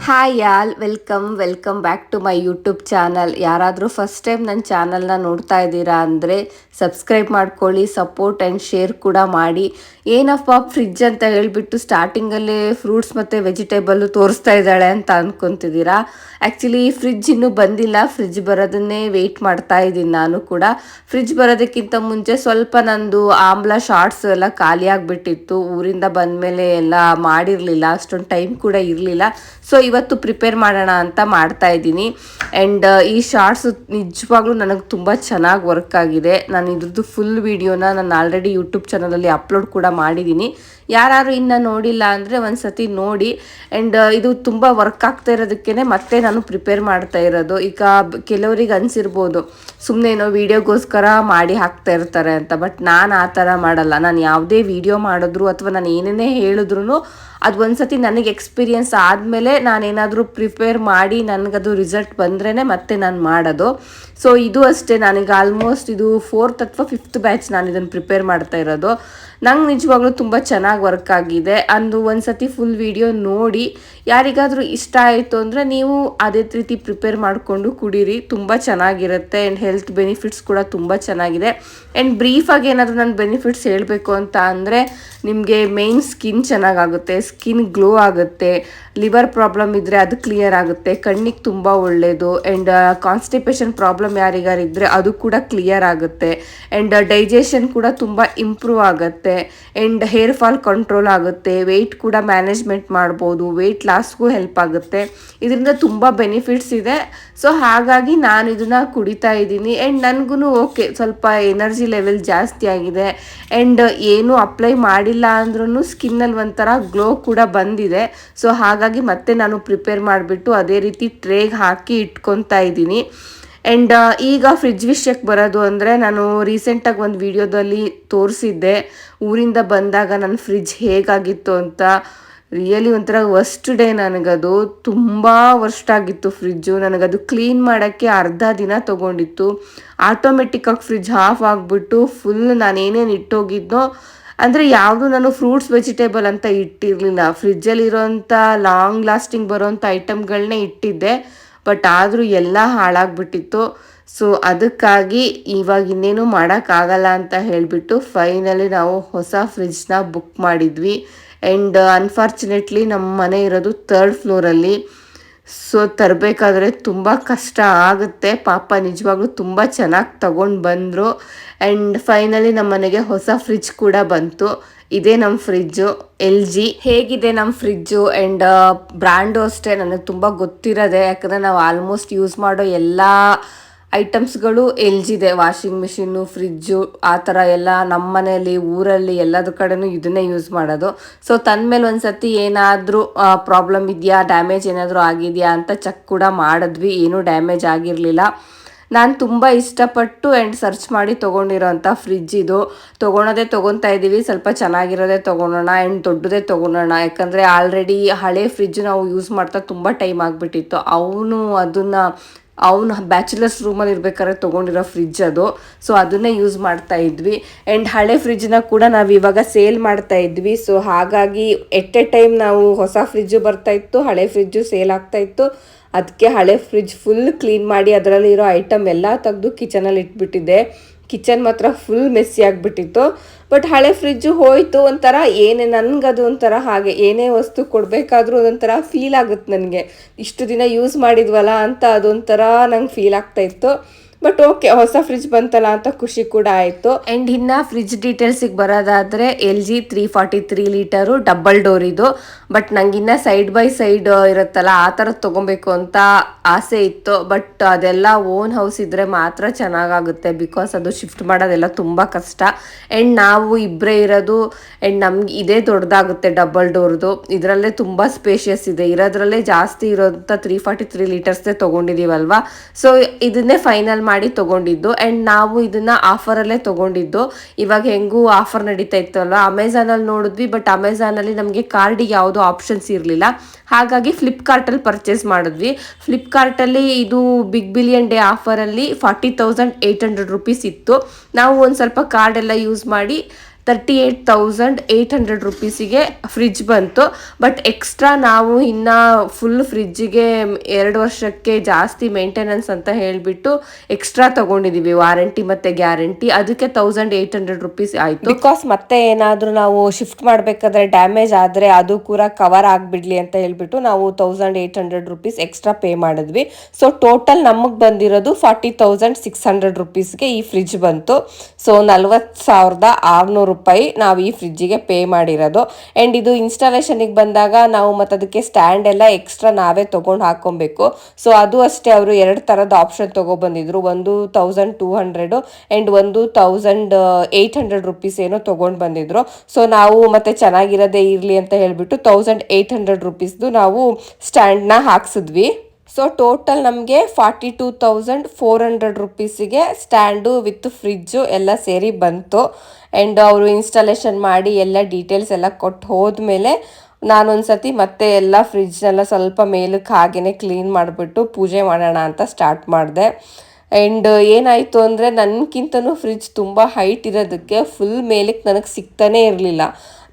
Hi y'all welcome back to my YouTube channel. ಯಾರಾದರೂ first time ನನ್ನ ಚಾನಲ್ನ ನೋಡ್ತಾ ಇದ್ದೀರಾ ಅಂದರೆ ಸಬ್ಸ್ಕ್ರೈಬ್ ಮಾಡ್ಕೊಳ್ಳಿ, ಸಪೋರ್ಟ್ ಆ್ಯಂಡ್ ಶೇರ್ ಕೂಡ ಮಾಡಿ. ಏನಪ್ಪ ಫ್ರಿಡ್ಜ್ ಅಂತ ಹೇಳಿಬಿಟ್ಟು ಸ್ಟಾರ್ಟಿಂಗಲ್ಲಿ ಫ್ರೂಟ್ಸ್ ಮತ್ತು ವೆಜಿಟೇಬಲ್ಲು ತೋರಿಸ್ತಾ ಇದ್ದಾಳೆ ಅಂತ ಅಂದ್ಕೊತಿದ್ದೀರಾ. ಆ್ಯಕ್ಚುಲಿ ಫ್ರಿಡ್ಜ್ ಇನ್ನೂ ಬಂದಿಲ್ಲ, ಫ್ರಿಡ್ಜ್ ಬರೋದನ್ನೇ ವೆಯ್ಟ್ ಮಾಡ್ತಾ ಇದ್ದೀನಿ ನಾನು ಕೂಡ. ಫ್ರಿಡ್ಜ್ ಬರೋದಕ್ಕಿಂತ ಮುಂಚೆ ಸ್ವಲ್ಪ ನಂದು ಆಮ್ಲ ಶಾರ್ಟ್ಸ್ ಎಲ್ಲ ಖಾಲಿ ಆಗಿಬಿಟ್ಟಿತ್ತು. ಊರಿಂದ ಬಂದಮೇಲೆ ಎಲ್ಲ ಮಾಡಿರಲಿಲ್ಲ, ಅಷ್ಟೊಂದು ಟೈಮ್ ಕೂಡ ಇರಲಿಲ್ಲ. ಸೊ ಇವತ್ತು ಪ್ರಿಪೇರ್ ಮಾಡೋಣ ಅಂತ ಮಾಡ್ತಾ ಇದ್ದೀನಿ. ಆ್ಯಂಡ್ ಈ ಶಾರ್ಟ್ಸ್ ನಿಜವಾಗ್ಲೂ ನನಗೆ ತುಂಬ ಚೆನ್ನಾಗಿ ವರ್ಕ್ ಆಗಿದೆ. ನಾನು ಇದ್ರದ್ದು ಫುಲ್ ವೀಡಿಯೋನ ನಾನು ಆಲ್ರೆಡಿ ಯೂಟ್ಯೂಬ್ ಚಾನಲಲ್ಲಿ ಅಪ್ಲೋಡ್ ಕೂಡ ಮಾಡಿದ್ದೀನಿ. ಯಾರು ಇನ್ನೂ ನೋಡಿಲ್ಲ ಅಂದರೆ ಒಂದು ಸತಿ ನೋಡಿ. ಆ್ಯಂಡ್ ಇದು ತುಂಬ ವರ್ಕ್ ಆಗ್ತಾ ಇರೋದಕ್ಕೇ ಮತ್ತೆ ನಾನು ಪ್ರಿಪೇರ್ ಮಾಡ್ತಾ ಇರೋದು. ಈಗ ಕೆಲವರಿಗೆ ಅನಿಸಿರ್ಬೋದು ಸುಮ್ಮನೆ ಏನೋ ವೀಡಿಯೋಗೋಸ್ಕರ ಮಾಡಿ ಹಾಕ್ತಾ ಇರ್ತಾರೆ ಅಂತ, ಬಟ್ ನಾನು ಆ ಥರ ಮಾಡಲ್ಲ. ನಾನು ಯಾವುದೇ ವೀಡಿಯೋ ಮಾಡಿದ್ರು ಅಥವಾ ನಾನು ಏನೇನೇ ಹೇಳಿದ್ರು ಅದು ಒಂದು ಸತಿ ನನಗೆ ಎಕ್ಸ್ಪೀರಿಯನ್ಸ್ ಆದಮೇಲೆ ನಾನೇನಾದರೂ ಪ್ರಿಪೇರ್ ಮಾಡಿ ನನಗದು ರಿಸಲ್ಟ್ ಬಂದ್ರೇ ಮತ್ತೆ ನಾನು ಮಾಡೋದು. ಸೊ ಇದು ಅಷ್ಟೇ, ನನಗೆ ಆಲ್ಮೋಸ್ಟ್ ಇದು 4th ಅಥವಾ 5th ಬ್ಯಾಚ್ ನಾನು ಇದನ್ನು ಪ್ರಿಪೇರ್ ಮಾಡ್ತಾ ಇರೋದು. ನಂಗೆ ನಿಜವಾಗ್ಲೂ ತುಂಬ ಚೆನ್ನಾಗಿ ವರ್ಕ್ ಆಗಿದೆ. ಅಂದು ಒಂದು ಸತಿ ಫುಲ್ ವಿಡಿಯೋ ನೋಡಿ ಯಾರಿಗಾದರೂ ಇಷ್ಟ ಆಯಿತು ಅಂದರೆ ನೀವು ಅದೇ ರೀತಿ ಪ್ರಿಪೇರ್ ಮಾಡಿಕೊಂಡು ಕುಡೀರಿ, ತುಂಬ ಚೆನ್ನಾಗಿರುತ್ತೆ. ಆ್ಯಂಡ್ ಹೆಲ್ತ್ ಬೆನಿಫಿಟ್ಸ್ ಕೂಡ ತುಂಬ ಚೆನ್ನಾಗಿದೆ. ಆ್ಯಂಡ್ ಬ್ರೀಫಾಗಿ ಏನಾದರೂ ನಾನು ಬೆನಿಫಿಟ್ಸ್ ಹೇಳಬೇಕು ಅಂತ ಅಂದರೆ ನಿಮಗೆ ಮೇಯ್ನ್ ಸ್ಕಿನ್ ಚೆನ್ನಾಗಾಗುತ್ತೆ, ಸ್ಕಿನ್ ಗ್ಲೋ ಆಗುತ್ತೆ, ಲಿವರ್ ಪ್ರಾಬ್ಲಮ್ ಇದ್ದರೆ ಅದು ಕ್ಲಿಯರ್ ಆಗುತ್ತೆ, ಕಣ್ಣಿಗೆ ತುಂಬ ಒಳ್ಳೆಯದು. ಆ್ಯಂಡ್ ಕಾನ್ಸ್ಟಿಪೇಷನ್ ಪ್ರಾಬ್ಲಮ್ ಯಾರಿಗಾರಿದ್ದರೆ ಅದು ಕೂಡ ಕ್ಲಿಯರ್ ಆಗುತ್ತೆ. ಆ್ಯಂಡ್ ಡೈಜೆಷನ್ ಕೂಡ ತುಂಬ ಇಂಪ್ರೂವ್ ಆಗುತ್ತೆ. ಆ್ಯಂಡ್ ಹೇರ್ ಫಾಲ್ ಕಂಟ್ರೋಲ್ ಆಗುತ್ತೆ, ವೆಯ್ಟ್ ಕೂಡ ಮ್ಯಾನೇಜ್ಮೆಂಟ್ ಮಾಡ್ಬೋದು, ವೆಯ್ಟ್ ಲಾಸ್ಗೂ ಹೆಲ್ಪ್ ಆಗುತ್ತೆ. ಇದರಿಂದ ತುಂಬ ಬೆನಿಫಿಟ್ಸ್ ಇದೆ. ಸೊ ಹಾಗಾಗಿ ನಾನು ಇದನ್ನು ಕುಡಿತಾ ಇದ್ದೀನಿ. ಆ್ಯಂಡ್ ನನಗೂ ಓಕೆ, ಸ್ವಲ್ಪ ಎನರ್ಜಿ ಲೆವೆಲ್ ಜಾಸ್ತಿ ಆಗಿದೆ. ಆ್ಯಂಡ್ ಏನು ಅಪ್ಲೈ ಮಾಡಿಲ್ಲ ಅಂದ್ರೂ ಸ್ಕಿನ್ನಲ್ಲಿ ಒಂಥರ ಗ್ಲೋ ಕೂಡ ಬಂದಿದೆ. ಸೊ ಹಾಗಾಗಿ ಮತ್ತೆ ನಾನು ಪ್ರಿಪೇರ್ ಮಾಡಿಬಿಟ್ಟು ಅದೇ ರೀತಿ ಟ್ರೇಗೆ ಹಾಕಿ ಇಟ್ಕೊತಾ ಇದ್ದೀನಿ. ಆ್ಯಂಡ್ ಈಗ ಫ್ರಿಡ್ಜ್ ವಿಷಯಕ್ಕೆ ಬರೋದು ಅಂದರೆ ನಾನು ರೀಸೆಂಟಾಗಿ ಒಂದು ವಿಡಿಯೋದಲ್ಲಿ ತೋರಿಸಿದ್ದೆ ಊರಿಂದ ಬಂದಾಗ ನನ್ನ ಫ್ರಿಡ್ಜ್ ಹೇಗಾಗಿತ್ತು ಅಂತ. ರಿಯಲಿ ಒಂಥರ ವರ್ಸ್ಟ್ ಡೇ ನನಗದು. ತುಂಬ ವರ್ಸ್ಟ್ ಆಗಿತ್ತು ಫ್ರಿಡ್ಜು. ನನಗದು ಕ್ಲೀನ್ ಮಾಡೋಕ್ಕೆ ಅರ್ಧ ದಿನ ತೊಗೊಂಡಿತ್ತು. ಆಟೋಮೆಟಿಕ್ಕಾಗಿ ಫ್ರಿಡ್ಜ್ ಆಫ್ ಆಗಿಬಿಟ್ಟು ಫುಲ್ ನಾನೇನೇನು ಇಟ್ಟೋಗಿದ್ನೋ ಅಂದರೆ ಯಾವುದು ನಾನು ಫ್ರೂಟ್ಸ್ ವೆಜಿಟೇಬಲ್ ಅಂತ ಇಟ್ಟಿರಲಿಲ್ಲ. ಫ್ರಿಜ್ಜಲ್ಲಿರೋಂಥ ಲಾಂಗ್ ಲಾಸ್ಟಿಂಗ್ ಬರೋಂಥ ಐಟಮ್ಗಳನ್ನೇ ಇಟ್ಟಿದ್ದೆ, ಬಟ್ ಆದರೂ ಎಲ್ಲ ಹಾಳಾಗ್ಬಿಟ್ಟಿತ್ತು. ಸೊ ಅದಕ್ಕಾಗಿ ಇವಾಗ ಇನ್ನೇನು ಮಾಡೋಕ್ಕಾಗಲ್ಲ ಅಂತ ಹೇಳಿಬಿಟ್ಟು ಫೈನಲಿ ನಾವು ಹೊಸ ಫ್ರಿಡ್ಜ್ನ ಬುಕ್ ಮಾಡಿದ್ವಿ. ಆ್ಯಂಡ್ ಅನ್ಫಾರ್ಚುನೇಟ್ಲಿ ನಮ್ಮ ಮನೆ ಇರೋದು 3rd ಫ್ಲೋರಲ್ಲಿ. ಸೊ ತರಬೇಕಾದ್ರೆ ತುಂಬ ಕಷ್ಟ ಆಗುತ್ತೆ. ಪಾಪ ನಿಜವಾಗ್ಲೂ ತುಂಬ ಚೆನ್ನಾಗಿ ತಗೊಂಡು ಬಂದರು. ಆ್ಯಂಡ್ ಫೈನಲಿ ನಮ್ಮ ಮನೆಗೆ ಹೊಸ ಫ್ರಿಡ್ಜ್ ಕೂಡ ಬಂತು. ಇದೇ ನಮ್ಮ ಫ್ರಿಡ್ಜು LG. ಹೇಗಿದೆ ನಮ್ಮ ಫ್ರಿಡ್ಜು ಆ್ಯಂಡ್ ಬ್ರ್ಯಾಂಡು ಅಷ್ಟೇ ನನಗೆ ತುಂಬ ಗೊತ್ತಿರೋದೆ, ಯಾಕಂದರೆ ನಾವು ಆಲ್ಮೋಸ್ಟ್ ಯೂಸ್ ಮಾಡೋ ಎಲ್ಲ ಐಟಮ್ಸ್ಗಳು LGದೆ. ವಾಷಿಂಗ್ ಮಿಷಿನ್ನು, ಫ್ರಿಡ್ಜು, ಆ ಥರ ಎಲ್ಲ ನಮ್ಮ ಮನೆಯಲ್ಲಿ ಊರಲ್ಲಿ ಎಲ್ಲದ್ರ ಕಡೆನೂ ಇದನ್ನೇ ಯೂಸ್ ಮಾಡೋದು. ಸೊ ತಂದಮೇಲೆ ಒಂದು ಸತಿ ಏನಾದರೂ ಪ್ರಾಬ್ಲಮ್ ಇದೆಯಾ, ಡ್ಯಾಮೇಜ್ ಏನಾದರೂ ಆಗಿದೆಯಾ ಅಂತ ಚೆಕ್ ಕೂಡ ಮಾಡಿದ್ವಿ. ಏನೂ ಡ್ಯಾಮೇಜ್ ಆಗಿರಲಿಲ್ಲ. ನಾನು ತುಂಬ ಇಷ್ಟಪಟ್ಟು ಆ್ಯಂಡ್ ಸರ್ಚ್ ಮಾಡಿ ತೊಗೊಂಡಿರೋಂಥ ಫ್ರಿಡ್ಜ್ ಇದು. ತೊಗೊತಾ ಇದ್ದೀವಿ, ಸ್ವಲ್ಪ ಚೆನ್ನಾಗಿರೋದೇ ತೊಗೊಳೋಣ ಆ್ಯಂಡ್ ದೊಡ್ಡದೇ ತೊಗೊಳೋಣ. ಯಾಕಂದರೆ ಆಲ್ರೆಡಿ ಹಳೆ ಫ್ರಿಡ್ಜ್ ನಾವು ಯೂಸ್ ಮಾಡ್ತಾ ತುಂಬ ಟೈಮ್ ಆಗಿಬಿಟ್ಟಿತ್ತು. ಅವನು ಬ್ಯಾಚುಲರ್ಸ್ ರೂಮಲ್ಲಿ ಇರ್ಬೇಕಾದ್ರೆ ತೊಗೊಂಡಿರೋ ಫ್ರಿಡ್ಜ್ ಅದು. ಸೊ ಅದನ್ನೇ ಯೂಸ್ ಮಾಡ್ತಾ ಇದ್ವಿ. ಆ್ಯಂಡ್ ಹಳೆ ಫ್ರಿಡ್ಜ್ನ ಕೂಡ ನಾವು ಇವಾಗ ಸೇಲ್ ಮಾಡ್ತಾ ಇದ್ವಿ. ಸೊ ಹಾಗಾಗಿ ಎಟ್ ಎ ಟೈಮ್ ನಾವು ಹೊಸ ಫ್ರಿಡ್ಜು ಬರ್ತಾಯಿತ್ತು, ಹಳೆ ಫ್ರಿಡ್ಜು ಸೇಲ್ ಆಗ್ತಾಯಿತ್ತು. ಅದಕ್ಕೆ ಹಳೆ ಫ್ರಿಡ್ಜ್ ಫುಲ್ ಕ್ಲೀನ್ ಮಾಡಿ ಅದರಲ್ಲಿರೋ ಐಟಮ್ ಎಲ್ಲ ತೆಗೆದು ಕಿಚನಲ್ಲಿ ಇಟ್ಬಿಟ್ಟಿದ್ದೆ. ಕಿಚನ್ ಮಾತ್ರ ಫುಲ್ ಮೆಸ್ಸಿ ಆಗಿಬಿಟ್ಟಿತ್ತು. ಬಟ್ ಹಳೆ ಫ್ರಿಡ್ಜು ಹೋಯಿತು. ಒಂಥರ ನನಗದು ಒಂಥರ ಹಾಗೆ ಏನೇ ವಸ್ತು ಕೊಡಬೇಕಾದ್ರೂ ಅದೊಂಥರ ಫೀಲ್ ಆಗುತ್ತೆ ನನಗೆ. ಇಷ್ಟು ದಿನ ಯೂಸ್ ಮಾಡಿದ್ವಲ್ಲ ಅಂತ ಅದೊಂಥರ ನಂಗೆ ಫೀಲ್ ಆಗ್ತಾಯಿತ್ತು. ಬಟ್ ಓಕೆ, ಹೊಸ ಫ್ರಿಡ್ಜ್ ಬಂತಲ್ಲ ಅಂತ ಖುಷಿ ಕೂಡ ಆಯಿತು. ಆ್ಯಂಡ್ ಇನ್ನು ಫ್ರಿಡ್ಜ್ ಡೀಟೇಲ್ಸಿಗೆ ಬರೋದಾದರೆ LG 343 ಲೀಟರು ಡಬಲ್ ಡೋರ್ ಇದು. ಬಟ್ ನನಗಿನ್ನ ಸೈಡ್ ಬೈ ಸೈಡ್ ಇರುತ್ತಲ್ಲ ಆ ಥರ ತೊಗೊಬೇಕು ಅಂತ ಆಸೆ ಇತ್ತು. ಬಟ್ ಅದೆಲ್ಲ ಓನ್ ಹೌಸ್ ಇದ್ದರೆ ಮಾತ್ರ ಚೆನ್ನಾಗಾಗುತ್ತೆ, ಬಿಕಾಸ್ ಅದು ಶಿಫ್ಟ್ ಮಾಡೋದೆಲ್ಲ ತುಂಬ ಕಷ್ಟ. ಆ್ಯಂಡ್ ನಾವು ಇಬ್ಬರೇ ಇರೋದು. ಆ್ಯಂಡ್ ನಮ್ಗೆ ಇದೇ ದೊಡ್ಡದಾಗುತ್ತೆ ಡಬಲ್ ಡೋರ್ದು. ಇದರಲ್ಲೇ ತುಂಬ ಸ್ಪೇಷಿಯಸ್ ಇದೆ. ಇರೋದ್ರಲ್ಲೇ ಜಾಸ್ತಿ ಇರೋಂಥ 343 ಲೀಟರ್ಸ್ದೇ ತೊಗೊಂಡಿದ್ದೀವಲ್ವ. ಸೊ ಇದನ್ನೇ ಫೈನಲ್ ಮಾಡಿ ತೊಗೊಂಡಿದ್ದು. ಆ್ಯಂಡ್ ನಾವು ಇದನ್ನು ಆಫರಲ್ಲೇ ತೊಗೊಂಡಿದ್ದು. ಇವಾಗ ಹೆಂಗೂ ಆಫರ್ ನಡೀತಾ ಇತ್ತಲ್ವ, ಅಮೆಝಾನಲ್ಲಿ ನೋಡಿದ್ವಿ. ಬಟ್ ಅಮೆಝಾನಲ್ಲಿ ನಮಗೆ ಕಾರ್ಡಿಗೆ ಯಾವುದೋ ಆಪ್ಷನ್ಸ್ ಇರಲಿಲ್ಲ. ಹಾಗಾಗಿ ಫ್ಲಿಪ್ಕಾರ್ಟಲ್ಲಿ ಪರ್ಚೇಸ್ ಮಾಡಿದ್ವಿ. ಫ್ಲಿಪ್ಕಾರ್ಟಲ್ಲಿ ಇದು ಬಿಗ್ ಬಿಲಿಯನ್ ಡೇ ಆಫರಲ್ಲಿ 40,800 ರೂಪೀಸ್ ಇತ್ತು. ನಾವು ಒಂದು ಸ್ವಲ್ಪ ಕಾರ್ಡೆಲ್ಲ ಯೂಸ್ ಮಾಡಿ 38,800 ರುಪೀಸಿಗೆ ಫ್ರಿಜ್ ಬಂತು. ಬಟ್ ಎಕ್ಸ್ಟ್ರಾ ನಾವು ಇನ್ನು ಫುಲ್ ಫ್ರಿಜ್ಜಿಗೆ 2 ವರ್ಷಕ್ಕೆ ಜಾಸ್ತಿ ಮೇಂಟೆನೆನ್ಸ್ ಅಂತ ಹೇಳಿಬಿಟ್ಟು ಎಕ್ಸ್ಟ್ರಾ ತೊಗೊಂಡಿದ್ದೀವಿ, ವಾರಂಟಿ ಮತ್ತು ಗ್ಯಾರಂಟಿ. ಅದಕ್ಕೆ 1,800 ರುಪೀಸ್ ಆಯಿತು. ಬಿಕಾಸ್ ಮತ್ತೆ ಏನಾದರೂ ನಾವು ಶಿಫ್ಟ್ ಮಾಡಬೇಕಾದ್ರೆ ಡ್ಯಾಮೇಜ್ ಆದರೆ ಅದು ಕೂಡ ಕವರ್ ಆಗಿಬಿಡ್ಲಿ ಅಂತ ಹೇಳಿಬಿಟ್ಟು ನಾವು 1,800 ರುಪೀಸ್ ಎಕ್ಸ್ಟ್ರಾ ಪೇ ಮಾಡಿದ್ವಿ. ಸೊ ಟೋಟಲ್ ನಮಗೆ ಬಂದಿರೋದು 40,600 ರುಪೀಸ್ಗೆ ಈ ಫ್ರಿಜ್ ಬಂತು. ಸೊ 40,600 ರೂಪಾಯಿ ನಾವು ಈ ಫ್ರಿಜ್ಜಿಗೆ ಪೇ ಮಾಡಿರೋದು. ಆ್ಯಂಡ್ ಇದು ಇನ್ಸ್ಟಾಲೇಷನಿಗೆ ಬಂದಾಗ ನಾವು ಮತ್ತು ಅದಕ್ಕೆ ಸ್ಟ್ಯಾಂಡ್ ಎಲ್ಲ ಎಕ್ಸ್ಟ್ರಾ ನಾವೇ ತೊಗೊಂಡು ಹಾಕ್ಕೊಬೇಕು. ಸೊ ಅದು ಅಷ್ಟೇ, ಅವರು 2 ಥರದ ಆಪ್ಷನ್ ತೊಗೊಬಂದಿದ್ರು. ಒಂದು 1,200 ಆ್ಯಂಡ್ ಒಂದು 1,800 ರುಪೀಸ್ ಏನೋ ತೊಗೊಂಡು ಬಂದಿದ್ರು. ಸೊ ನಾವು ಮತ್ತೆ ಚೆನ್ನಾಗಿರೋದೇ ಇರಲಿ ಅಂತ ಹೇಳಿಬಿಟ್ಟು 1,800 ರುಪೀಸ್ದು ನಾವು ಸ್ಟ್ಯಾಂಡ್ನ ಹಾಕ್ಸಿದ್ವಿ. ಸೊ ಟೋಟಲ್ ನಮಗೆ 42,400 ರುಪೀಸಿಗೆ ಸ್ಟ್ಯಾಂಡು ವಿತ್ ಫ್ರಿಜ್ಜು ಎಲ್ಲ ಸೇರಿ ಬಂತು. ಆ್ಯಂಡ್ ಅವರು ಇನ್ಸ್ಟಾಲೇಷನ್ ಮಾಡಿ ಎಲ್ಲ ಡೀಟೇಲ್ಸ್ ಎಲ್ಲ ಕೊಟ್ಟು ಹೋದ್ಮೇಲೆ ನಾನೊಂದು ಸತಿ ಮತ್ತೆ ಎಲ್ಲ ಫ್ರಿಜ್ನೆಲ್ಲ ಸ್ವಲ್ಪ ಮೇಲಕ್ಕೆ ಹಾಗೇ ಕ್ಲೀನ್ ಮಾಡಿಬಿಟ್ಟು ಪೂಜೆ ಮಾಡೋಣ ಅಂತ ಸ್ಟಾರ್ಟ್ ಮಾಡಿದೆ. ಆ್ಯಂಡ್ ಏನಾಯಿತು ಅಂದರೆ ನನಗಿಂತನೂ ಫ್ರಿಜ್ ತುಂಬ ಹೈಟ್ ಇರೋದಕ್ಕೆ ಫುಲ್ ಮೇಲಕ್ಕೆ ನನಗೆ ಸಿಗ್ತಾನೇ ಇರಲಿಲ್ಲ.